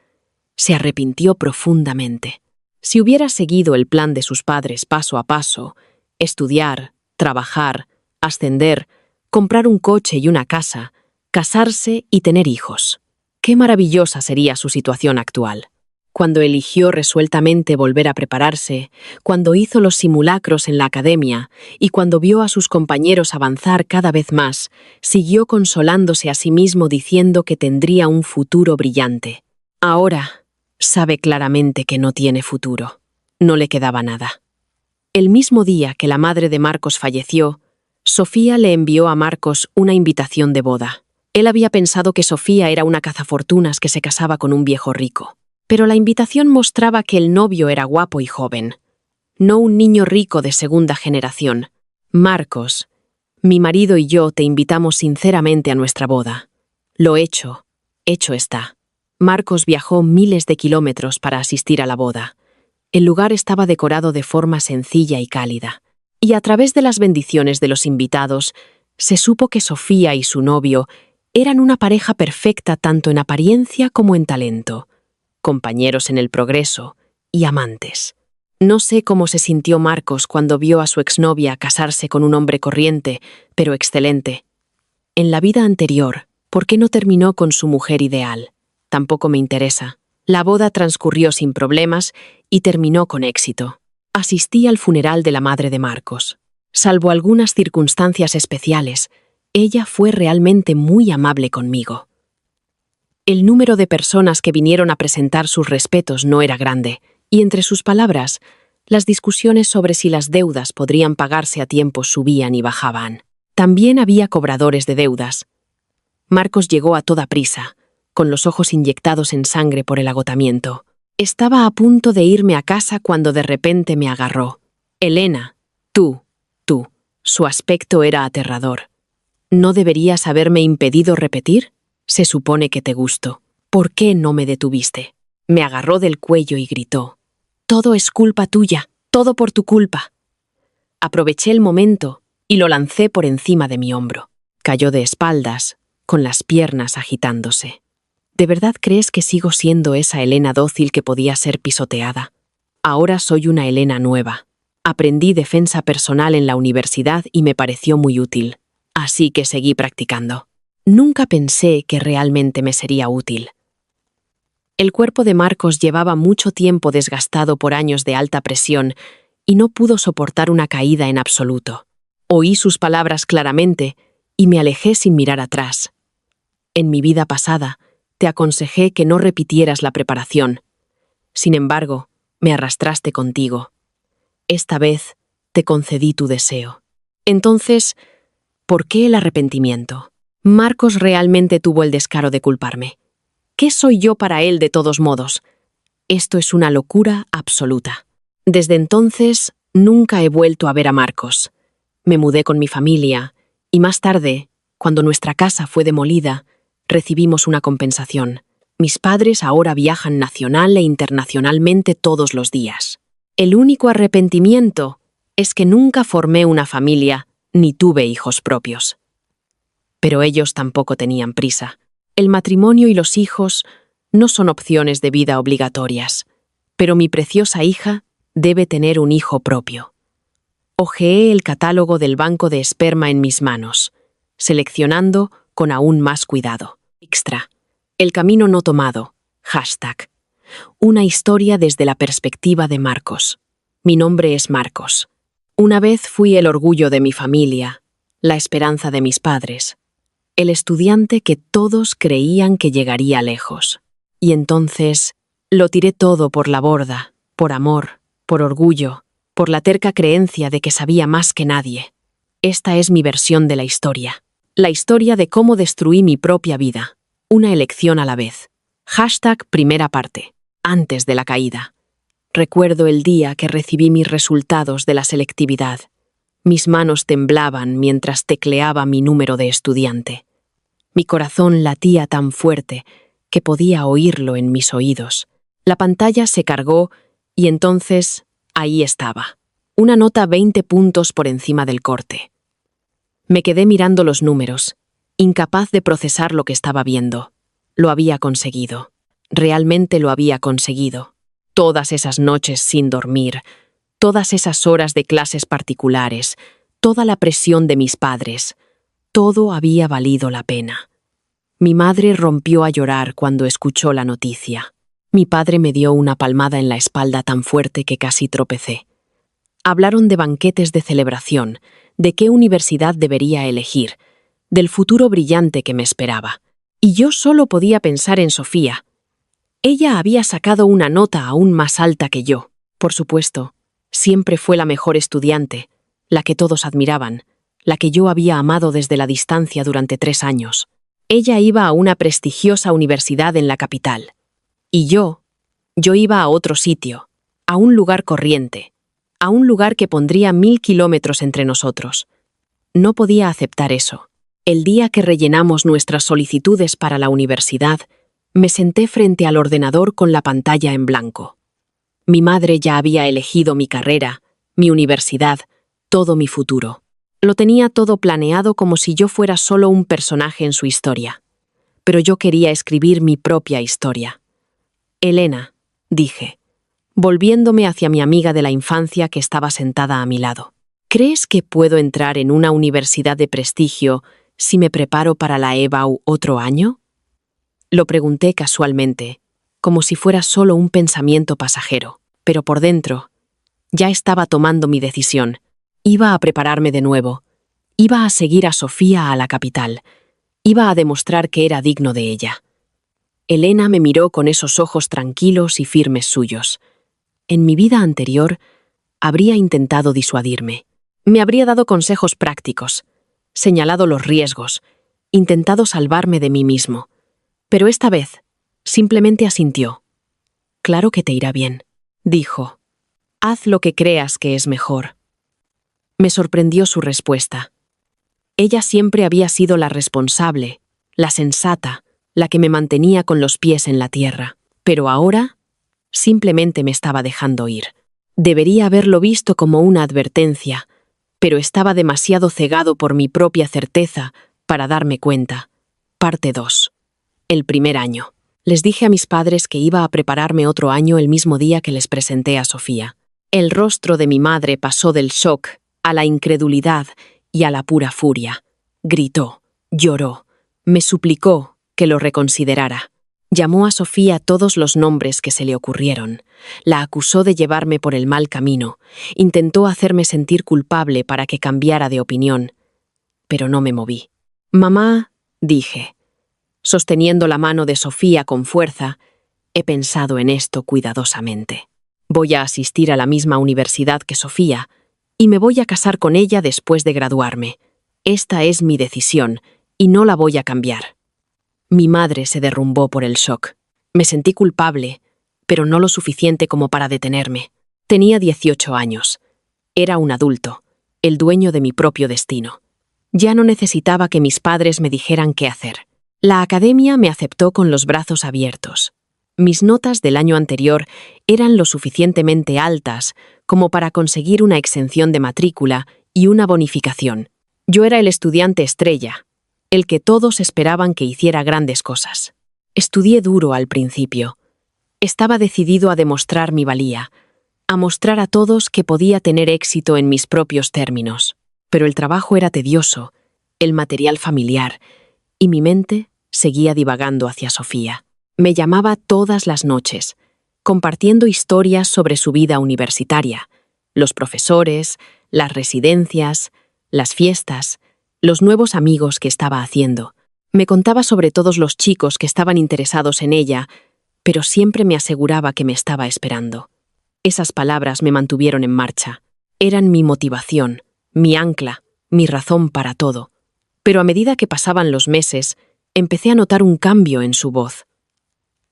Se arrepintió profundamente. Si hubiera seguido el plan de sus padres paso a paso, estudiar, trabajar, ascender, comprar un coche y una casa, casarse y tener hijos. Qué maravillosa sería su situación actual. Cuando eligió resueltamente volver a prepararse, cuando hizo los simulacros en la academia y cuando vio a sus compañeros avanzar cada vez más, siguió consolándose a sí mismo diciendo que tendría un futuro brillante. Ahora sabe claramente que no tiene futuro. No le quedaba nada. El mismo día que la madre de Marcos falleció, Sofía le envió a Marcos una invitación de boda. Él había pensado que Sofía era una cazafortunas que se casaba con un viejo rico. Pero la invitación mostraba que el novio era guapo y joven, no un niño rico de segunda generación. Marcos, mi marido y yo te invitamos sinceramente a nuestra boda. Lo hecho está. Marcos viajó miles de kilómetros para asistir a la boda. El lugar estaba decorado de forma sencilla y cálida, y a través de las bendiciones de los invitados, se supo que Sofía y su novio eran una pareja perfecta tanto en apariencia como en talento, compañeros en el progreso y amantes. No sé cómo se sintió Marcos cuando vio a su exnovia casarse con un hombre corriente, pero excelente. En la vida anterior, ¿por qué no terminó con su mujer ideal? Tampoco me interesa. La boda transcurrió sin problemas y terminó con éxito. Asistí al funeral de la madre de Marcos. Salvo algunas circunstancias especiales, ella fue realmente muy amable conmigo. El número de personas que vinieron a presentar sus respetos no era grande, y entre sus palabras, las discusiones sobre si las deudas podrían pagarse a tiempo subían y bajaban. También había cobradores de deudas. Marcos llegó a toda prisa, con los ojos inyectados en sangre por el agotamiento. Estaba a punto de irme a casa cuando de repente me agarró. Elena, tú. Su aspecto era aterrador. ¿No deberías haberme impedido repetir? Se supone que te gusto. ¿Por qué no me detuviste? Me agarró del cuello y gritó. Todo es culpa tuya, todo por tu culpa. Aproveché el momento y lo lancé por encima de mi hombro. Cayó de espaldas, con las piernas agitándose. ¿De verdad crees que sigo siendo esa Elena dócil que podía ser pisoteada? Ahora soy una Elena nueva. Aprendí defensa personal en la universidad y me pareció muy útil. Así que seguí practicando. Nunca pensé que realmente me sería útil. El cuerpo de Marcos llevaba mucho tiempo desgastado por años de alta presión y no pudo soportar una caída en absoluto. Oí sus palabras claramente y me alejé sin mirar atrás. En mi vida pasada, te aconsejé que no repitieras la preparación. Sin embargo, me arrastraste contigo. Esta vez te concedí tu deseo. Entonces, ¿por qué el arrepentimiento? Marcos realmente tuvo el descaro de culparme. ¿Qué soy yo para él de todos modos? Esto es una locura absoluta. Desde entonces, nunca he vuelto a ver a Marcos. Me mudé con mi familia y más tarde, cuando nuestra casa fue demolida, recibimos una compensación. Mis padres ahora viajan nacional e internacionalmente todos los días. El único arrepentimiento es que nunca formé una familia ni tuve hijos propios. Pero ellos tampoco tenían prisa. El matrimonio y los hijos no son opciones de vida obligatorias, pero mi preciosa hija debe tener un hijo propio. Hojeé el catálogo del banco de esperma en mis manos, seleccionando con aún más cuidado. Extra. El camino no tomado. Hashtag. Una historia desde la perspectiva de Marcos. Mi nombre es Marcos. Una vez fui el orgullo de mi familia, la esperanza de mis padres, el estudiante que todos creían que llegaría lejos. Y entonces lo tiré todo por la borda, por amor, por orgullo, por la terca creencia de que sabía más que nadie. Esta es mi versión de la historia de cómo destruí mi propia vida, una elección a la vez. Hashtag primera parte, antes de la caída. Recuerdo el día que recibí mis resultados de la selectividad. Mis manos temblaban mientras tecleaba mi número de estudiante. Mi corazón latía tan fuerte que podía oírlo en mis oídos. La pantalla se cargó y entonces ahí estaba, una nota 20 puntos por encima del corte. Me quedé mirando los números, incapaz de procesar lo que estaba viendo. Lo había conseguido. Realmente lo había conseguido. Todas esas noches sin dormir, todas esas horas de clases particulares, toda la presión de mis padres, todo había valido la pena. Mi madre rompió a llorar cuando escuchó la noticia. Mi padre me dio una palmada en la espalda tan fuerte que casi tropecé. Hablaron de banquetes de celebración, de qué universidad debería elegir, del futuro brillante que me esperaba. Y yo solo podía pensar en Sofía. Ella había sacado una nota aún más alta que yo. Por supuesto, siempre fue la mejor estudiante, la que todos admiraban, la que yo había amado desde la distancia durante 3 años. Ella iba a una prestigiosa universidad en la capital. Y yo iba a otro sitio, a un lugar corriente, a un lugar que pondría 1000 kilómetros entre nosotros. No podía aceptar eso. El día que rellenamos nuestras solicitudes para la universidad, me senté frente al ordenador con la pantalla en blanco. Mi madre ya había elegido mi carrera, mi universidad, todo mi futuro. Lo tenía todo planeado como si yo fuera solo un personaje en su historia. Pero yo quería escribir mi propia historia. Elena, dije, volviéndome hacia mi amiga de la infancia que estaba sentada a mi lado. ¿Crees que puedo entrar en una universidad de prestigio si me preparo para la EBAU otro año? Lo pregunté casualmente, como si fuera solo un pensamiento pasajero, pero por dentro ya estaba tomando mi decisión. Iba a prepararme de nuevo, iba a seguir a Sofía a la capital, iba a demostrar que era digno de ella. Elena me miró con esos ojos tranquilos y firmes suyos. En mi vida anterior, habría intentado disuadirme. Me habría dado consejos prácticos, señalado los riesgos, intentado salvarme de mí mismo. Pero esta vez, simplemente asintió. «Claro que te irá bien», dijo. «Haz lo que creas que es mejor». Me sorprendió su respuesta. Ella siempre había sido la responsable, la sensata, la que me mantenía con los pies en la tierra. Pero ahora, simplemente me estaba dejando ir. Debería haberlo visto como una advertencia, pero estaba demasiado cegado por mi propia certeza para darme cuenta. Parte 2. El primer año. Les dije a mis padres que iba a prepararme otro año el mismo día que les presenté a Sofía. El rostro de mi madre pasó del shock a la incredulidad y a la pura furia. Gritó, lloró, me suplicó que lo reconsiderara. Llamó a Sofía todos los nombres que se le ocurrieron. La acusó de llevarme por el mal camino. Intentó hacerme sentir culpable para que cambiara de opinión. Pero no me moví. «Mamá», dije, sosteniendo la mano de Sofía con fuerza, «he pensado en esto cuidadosamente. Voy a asistir a la misma universidad que Sofía y me voy a casar con ella después de graduarme. Esta es mi decisión y no la voy a cambiar». Mi madre se derrumbó por el shock. Me sentí culpable, pero no lo suficiente como para detenerme. Tenía 18 años. Era un adulto, el dueño de mi propio destino. Ya no necesitaba que mis padres me dijeran qué hacer. La academia me aceptó con los brazos abiertos. Mis notas del año anterior eran lo suficientemente altas como para conseguir una exención de matrícula y una bonificación. Yo era el estudiante estrella, el que todos esperaban que hiciera grandes cosas. Estudié duro al principio. Estaba decidido a demostrar mi valía, a mostrar a todos que podía tener éxito en mis propios términos. Pero el trabajo era tedioso, el material familiar, y mi mente seguía divagando hacia Sofía. Me llamaba todas las noches, compartiendo historias sobre su vida universitaria, los profesores, las residencias, las fiestas, los nuevos amigos que estaba haciendo. Me contaba sobre todos los chicos que estaban interesados en ella, pero siempre me aseguraba que me estaba esperando. Esas palabras me mantuvieron en marcha. Eran mi motivación, mi ancla, mi razón para todo. Pero a medida que pasaban los meses, empecé a notar un cambio en su voz.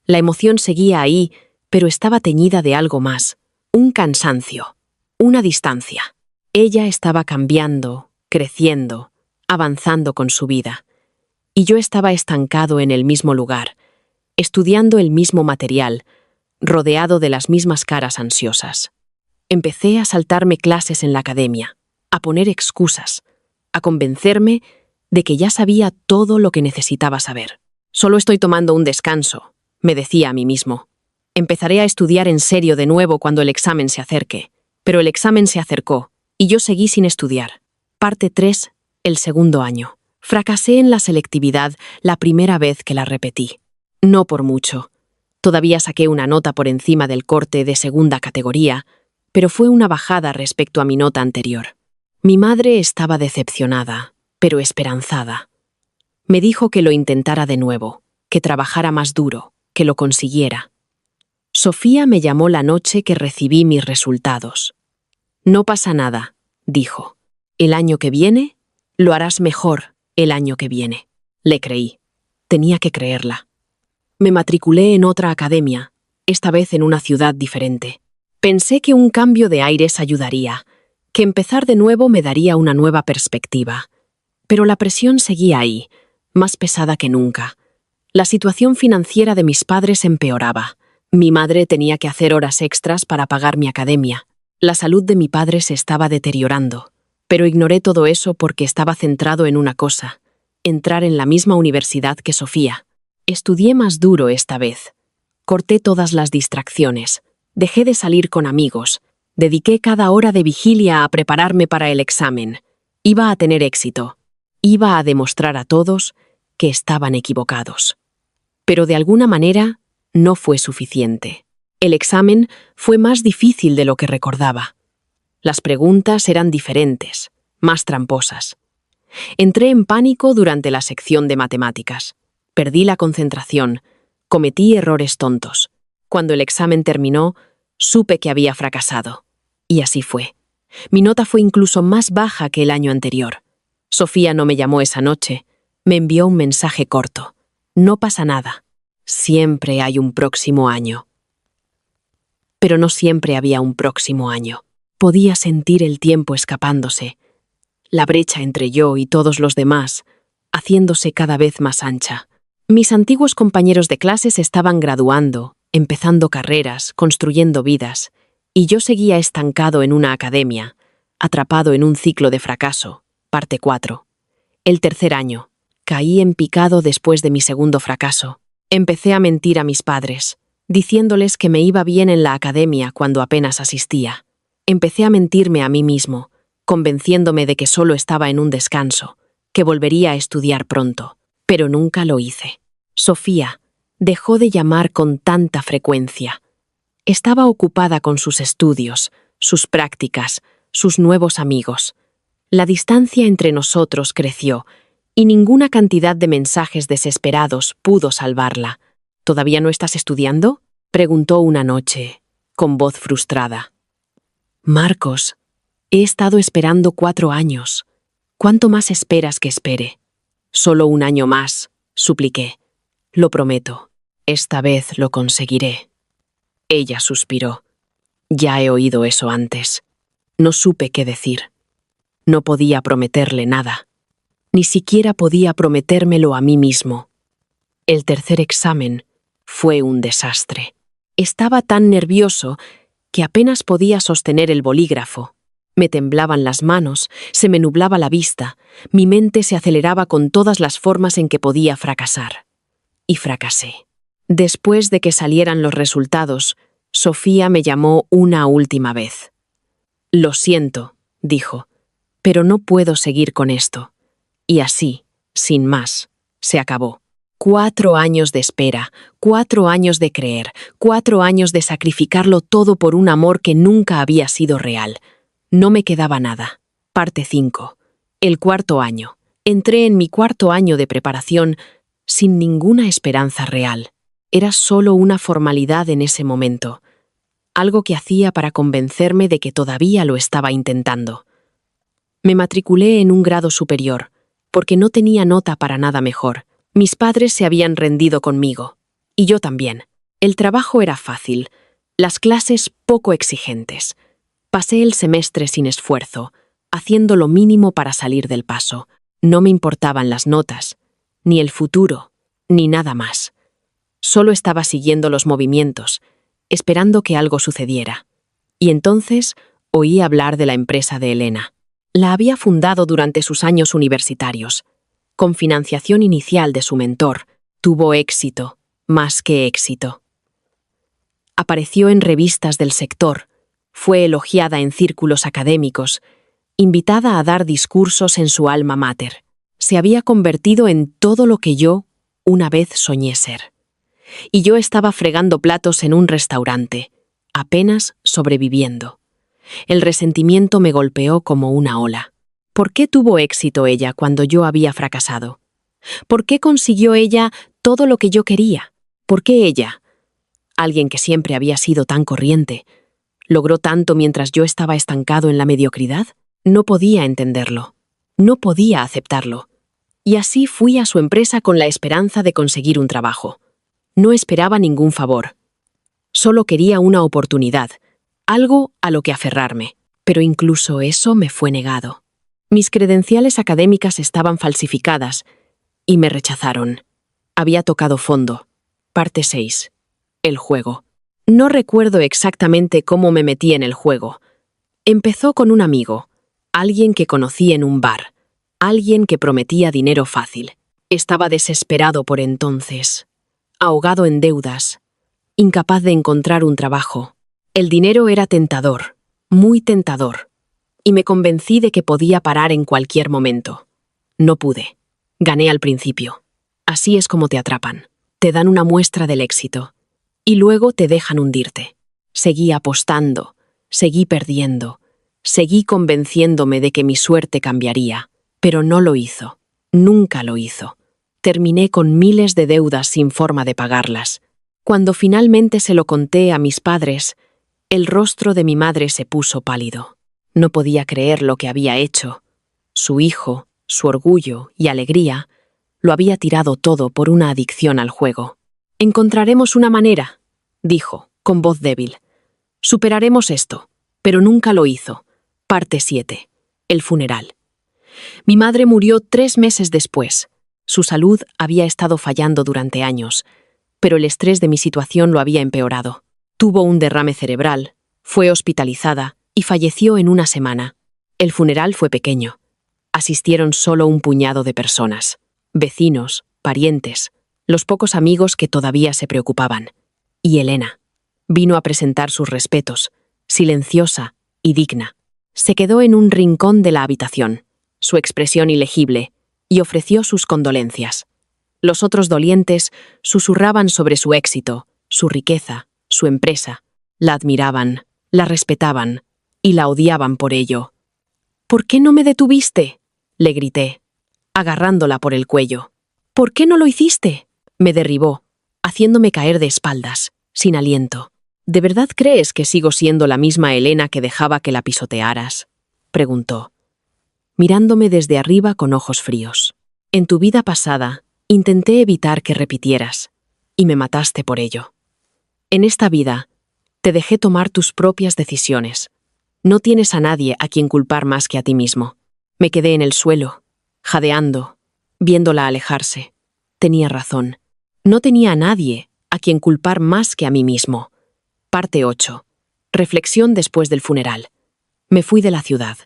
La emoción seguía ahí, pero estaba teñida de algo más, un cansancio, una distancia. Ella estaba cambiando, creciendo, avanzando con su vida. Y yo estaba estancado en el mismo lugar, estudiando el mismo material, rodeado de las mismas caras ansiosas. Empecé a saltarme clases en la academia, a poner excusas, a convencerme de que ya sabía todo lo que necesitaba saber. «Solo estoy tomando un descanso», me decía a mí mismo. «Empezaré a estudiar en serio de nuevo cuando el examen se acerque». Pero el examen se acercó, y yo seguí sin estudiar. Parte 3. El segundo año. Fracasé en la selectividad la primera vez que la repetí. No por mucho. Todavía saqué una nota por encima del corte de segunda categoría, pero fue una bajada respecto a mi nota anterior. Mi madre estaba decepcionada, pero esperanzada. Me dijo que lo intentara de nuevo, que trabajara más duro, que lo consiguiera. Sofía me llamó la noche que recibí mis resultados. No pasa nada, dijo. El año que viene, lo harás mejor el año que viene. Le creí. Tenía que creerla. Me matriculé en otra academia, esta vez en una ciudad diferente. Pensé que un cambio de aires ayudaría, que empezar de nuevo me daría una nueva perspectiva. Pero la presión seguía ahí, más pesada que nunca. La situación financiera de mis padres empeoraba. Mi madre tenía que hacer horas extras para pagar mi academia. La salud de mi padre se estaba deteriorando, pero ignoré todo eso porque estaba centrado en una cosa: entrar en la misma universidad que Sofía. Estudié más duro esta vez. Corté todas las distracciones. Dejé de salir con amigos. Dediqué cada hora de vigilia a prepararme para el examen. Iba a tener éxito. Iba a demostrar a todos que estaban equivocados. Pero de alguna manera no fue suficiente. El examen fue más difícil de lo que recordaba. Las preguntas eran diferentes, más tramposas. Entré en pánico durante la sección de matemáticas. Perdí la concentración. Cometí errores tontos. Cuando el examen terminó, supe que había fracasado. Y así fue. Mi nota fue incluso más baja que el año anterior. Sofía no me llamó esa noche. Me envió un mensaje corto. No pasa nada. Siempre hay un próximo año. Pero no siempre había un próximo año. Podía sentir el tiempo escapándose. La brecha entre yo y todos los demás, haciéndose cada vez más ancha. Mis antiguos compañeros de clase se estaban graduando, empezando carreras, construyendo vidas, y yo seguía estancado en una academia, atrapado en un ciclo de fracaso. Parte 4. El tercer año. Caí en picado después de mi segundo fracaso. Empecé a mentir a mis padres, diciéndoles que me iba bien en la academia cuando apenas asistía. Empecé a mentirme a mí mismo, convenciéndome de que solo estaba en un descanso, que volvería a estudiar pronto, pero nunca lo hice. Sofía dejó de llamar con tanta frecuencia. Estaba ocupada con sus estudios, sus prácticas, sus nuevos amigos. La distancia entre nosotros creció, y ninguna cantidad de mensajes desesperados pudo salvarla. ¿Todavía no estás estudiando?, preguntó una noche, con voz frustrada. Marcos, he estado esperando 4 años. ¿Cuánto más esperas que espere? Solo un año más, supliqué. Lo prometo. Esta vez lo conseguiré. Ella suspiró. Ya he oído eso antes. No supe qué decir. No podía prometerle nada. Ni siquiera podía prometérmelo a mí mismo. El tercer examen fue un desastre. Estaba tan nervioso que apenas podía sostener el bolígrafo. Me temblaban las manos, se me nublaba la vista, mi mente se aceleraba con todas las formas en que podía fracasar. Y fracasé. Después de que salieran los resultados, Sofía me llamó una última vez. Lo siento, dijo, pero no puedo seguir con esto. Y así, sin más, se acabó. 4 años de espera, 4 años de creer, 4 años de sacrificarlo todo por un amor que nunca había sido real. No me quedaba nada. Parte 5. El cuarto año. Entré en mi cuarto año de preparación sin ninguna esperanza real. Era solo una formalidad en ese momento. Algo que hacía para convencerme de que todavía lo estaba intentando. Me matriculé en un grado superior, porque no tenía nota para nada mejor. Mis padres se habían rendido conmigo, y yo también. El trabajo era fácil, las clases poco exigentes. Pasé el semestre sin esfuerzo, haciendo lo mínimo para salir del paso. No me importaban las notas, ni el futuro, ni nada más. Solo estaba siguiendo los movimientos, esperando que algo sucediera. Y entonces oí hablar de la empresa de Elena. La había fundado durante sus años universitarios. Con financiación inicial de su mentor, tuvo éxito, más que éxito. Apareció en revistas del sector, fue elogiada en círculos académicos invitada a dar discursos en su alma mater. Se había convertido en todo lo que yo una vez soñé ser. Y yo estaba fregando platos en un restaurante, apenas sobreviviendo. El resentimiento me golpeó como una ola. ¿Por qué tuvo éxito ella cuando yo había fracasado? ¿Por qué consiguió ella todo lo que yo quería? ¿Por qué ella, alguien que siempre había sido tan corriente, logró tanto mientras yo estaba estancado en la mediocridad? No podía entenderlo. No podía aceptarlo. Y así fui a su empresa con la esperanza de conseguir un trabajo. No esperaba ningún favor. Solo quería una oportunidad, algo a lo que aferrarme. Pero incluso eso me fue negado. Mis credenciales académicas estaban falsificadas y me rechazaron. Había tocado fondo. Parte 6. El juego. No recuerdo exactamente cómo me metí en el juego. Empezó con un amigo, alguien que conocí en un bar, alguien que prometía dinero fácil. Estaba desesperado por entonces, ahogado en deudas, incapaz de encontrar un trabajo. El dinero era tentador, muy tentador, y me convencí de que podía parar en cualquier momento. No pude. Gané al principio. Así es como te atrapan. Te dan una muestra del éxito, y luego te dejan hundirte. Seguí apostando, seguí perdiendo, seguí convenciéndome de que mi suerte cambiaría, pero no lo hizo. Nunca lo hizo. Terminé con miles de deudas sin forma de pagarlas. Cuando finalmente se lo conté a mis padres, el rostro de mi madre se puso pálido. No podía creer lo que había hecho. Su hijo, su orgullo y alegría, lo había tirado todo por una adicción al juego. «Encontraremos una manera», dijo, con voz débil. «Superaremos esto», pero nunca lo hizo. Parte 7. El funeral. Mi madre murió 3 meses después. Su salud había estado fallando durante años, pero el estrés de mi situación lo había empeorado. Tuvo un derrame cerebral, fue hospitalizada y falleció en una semana. El funeral fue pequeño. Asistieron solo un puñado de personas, vecinos, parientes, los pocos amigos que todavía se preocupaban. Y Elena vino a presentar sus respetos, silenciosa y digna. Se quedó en un rincón de la habitación, su expresión ilegible, y ofreció sus condolencias. Los otros dolientes susurraban sobre su éxito, su riqueza, su empresa. La admiraban, la respetaban y la odiaban por ello. «¿Por qué no me detuviste?», le grité, agarrándola por el cuello. «¿Por qué no lo hiciste?», me derribó, haciéndome caer de espaldas, sin aliento. «¿De verdad crees que sigo siendo la misma Elena que dejaba que la pisotearas?», preguntó, mirándome desde arriba con ojos fríos. «En tu vida pasada, intenté evitar que repitieras, y me mataste por ello. En esta vida, te dejé tomar tus propias decisiones. No tienes a nadie a quien culpar más que a ti mismo». Me quedé en el suelo, jadeando, viéndola alejarse. Tenía razón. No tenía a nadie a quien culpar más que a mí mismo. Parte 8. Reflexión después del funeral. Me fui de la ciudad.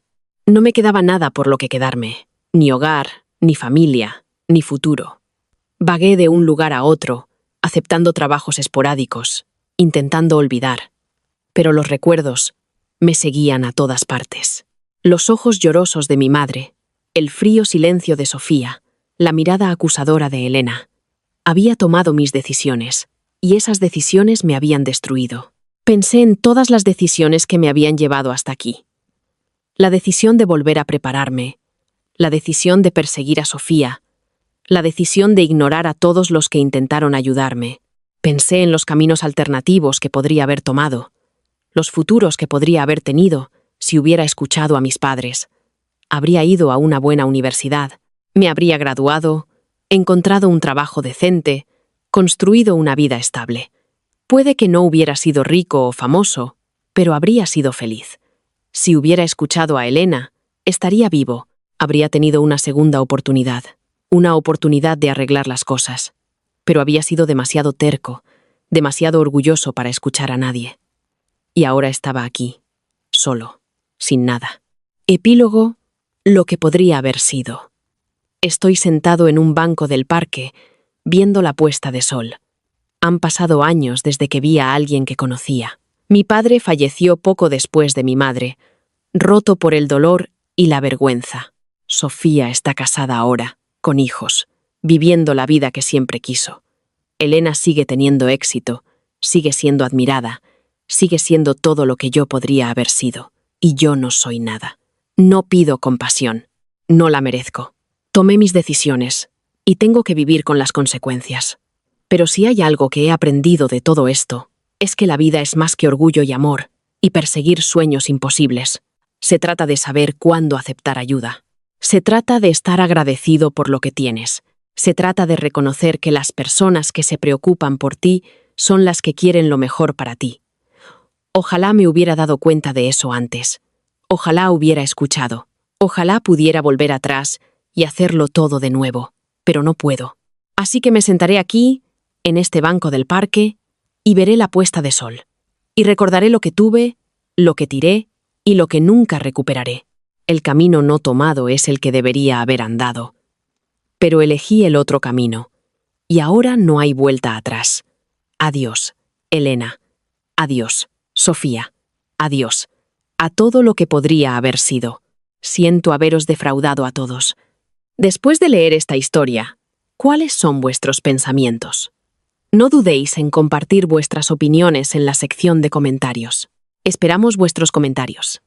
No me quedaba nada por lo que quedarme. Ni hogar, ni familia, ni futuro. Vagué de un lugar a otro, aceptando trabajos esporádicos, intentando olvidar. Pero los recuerdos me seguían a todas partes. Los ojos llorosos de mi madre, el frío silencio de Sofía, la mirada acusadora de Elena. Había tomado mis decisiones, y esas decisiones me habían destruido. Pensé en todas las decisiones que me habían llevado hasta aquí. La decisión de volver a prepararme, la decisión de perseguir a Sofía, la decisión de ignorar a todos los que intentaron ayudarme. Pensé en los caminos alternativos que podría haber tomado, los futuros que podría haber tenido si hubiera escuchado a mis padres. Habría ido a una buena universidad, me habría graduado, encontrado un trabajo decente, construido una vida estable. Puede que no hubiera sido rico o famoso, pero habría sido feliz. Si hubiera escuchado a Elena, estaría vivo, habría tenido una segunda oportunidad, una oportunidad de arreglar las cosas. Pero había sido demasiado terco, demasiado orgulloso para escuchar a nadie. Y ahora estaba aquí, solo, sin nada. Epílogo, lo que podría haber sido. Estoy sentado en un banco del parque, viendo la puesta de sol. Han pasado años desde que vi a alguien que conocía. Mi padre falleció poco después de mi madre, roto por el dolor Y la vergüenza. Sofía está casada ahora, con hijos, viviendo la vida que siempre quiso. Elena sigue teniendo éxito, sigue siendo admirada, sigue siendo todo lo que yo podría haber sido. Y yo no soy nada. No pido compasión. No la merezco. Tomé mis decisiones, y tengo que vivir con las consecuencias. Pero si hay algo que he aprendido de todo esto, es que la vida es más que orgullo y amor, y perseguir sueños imposibles. Se trata de saber cuándo aceptar ayuda. Se trata de estar agradecido por lo que tienes. Se trata de reconocer que las personas que se preocupan por ti son las que quieren lo mejor para ti. Ojalá me hubiera dado cuenta de eso antes. Ojalá hubiera escuchado. Ojalá pudiera volver atrás y hacerlo todo de nuevo. Pero no puedo. Así que me sentaré aquí, en este banco del parque, y veré la puesta de sol. Y recordaré lo que tuve, lo que tiré y lo que nunca recuperaré. El camino no tomado es el que debería haber andado. Pero elegí el otro camino. Y ahora no hay vuelta atrás. Adiós, Elena. Adiós, Sofía. Adiós. A todo lo que podría haber sido. Siento haberos defraudado a todos. Después de leer esta historia, ¿cuáles son vuestros pensamientos? No dudéis en compartir vuestras opiniones en la sección de comentarios. Esperamos vuestros comentarios.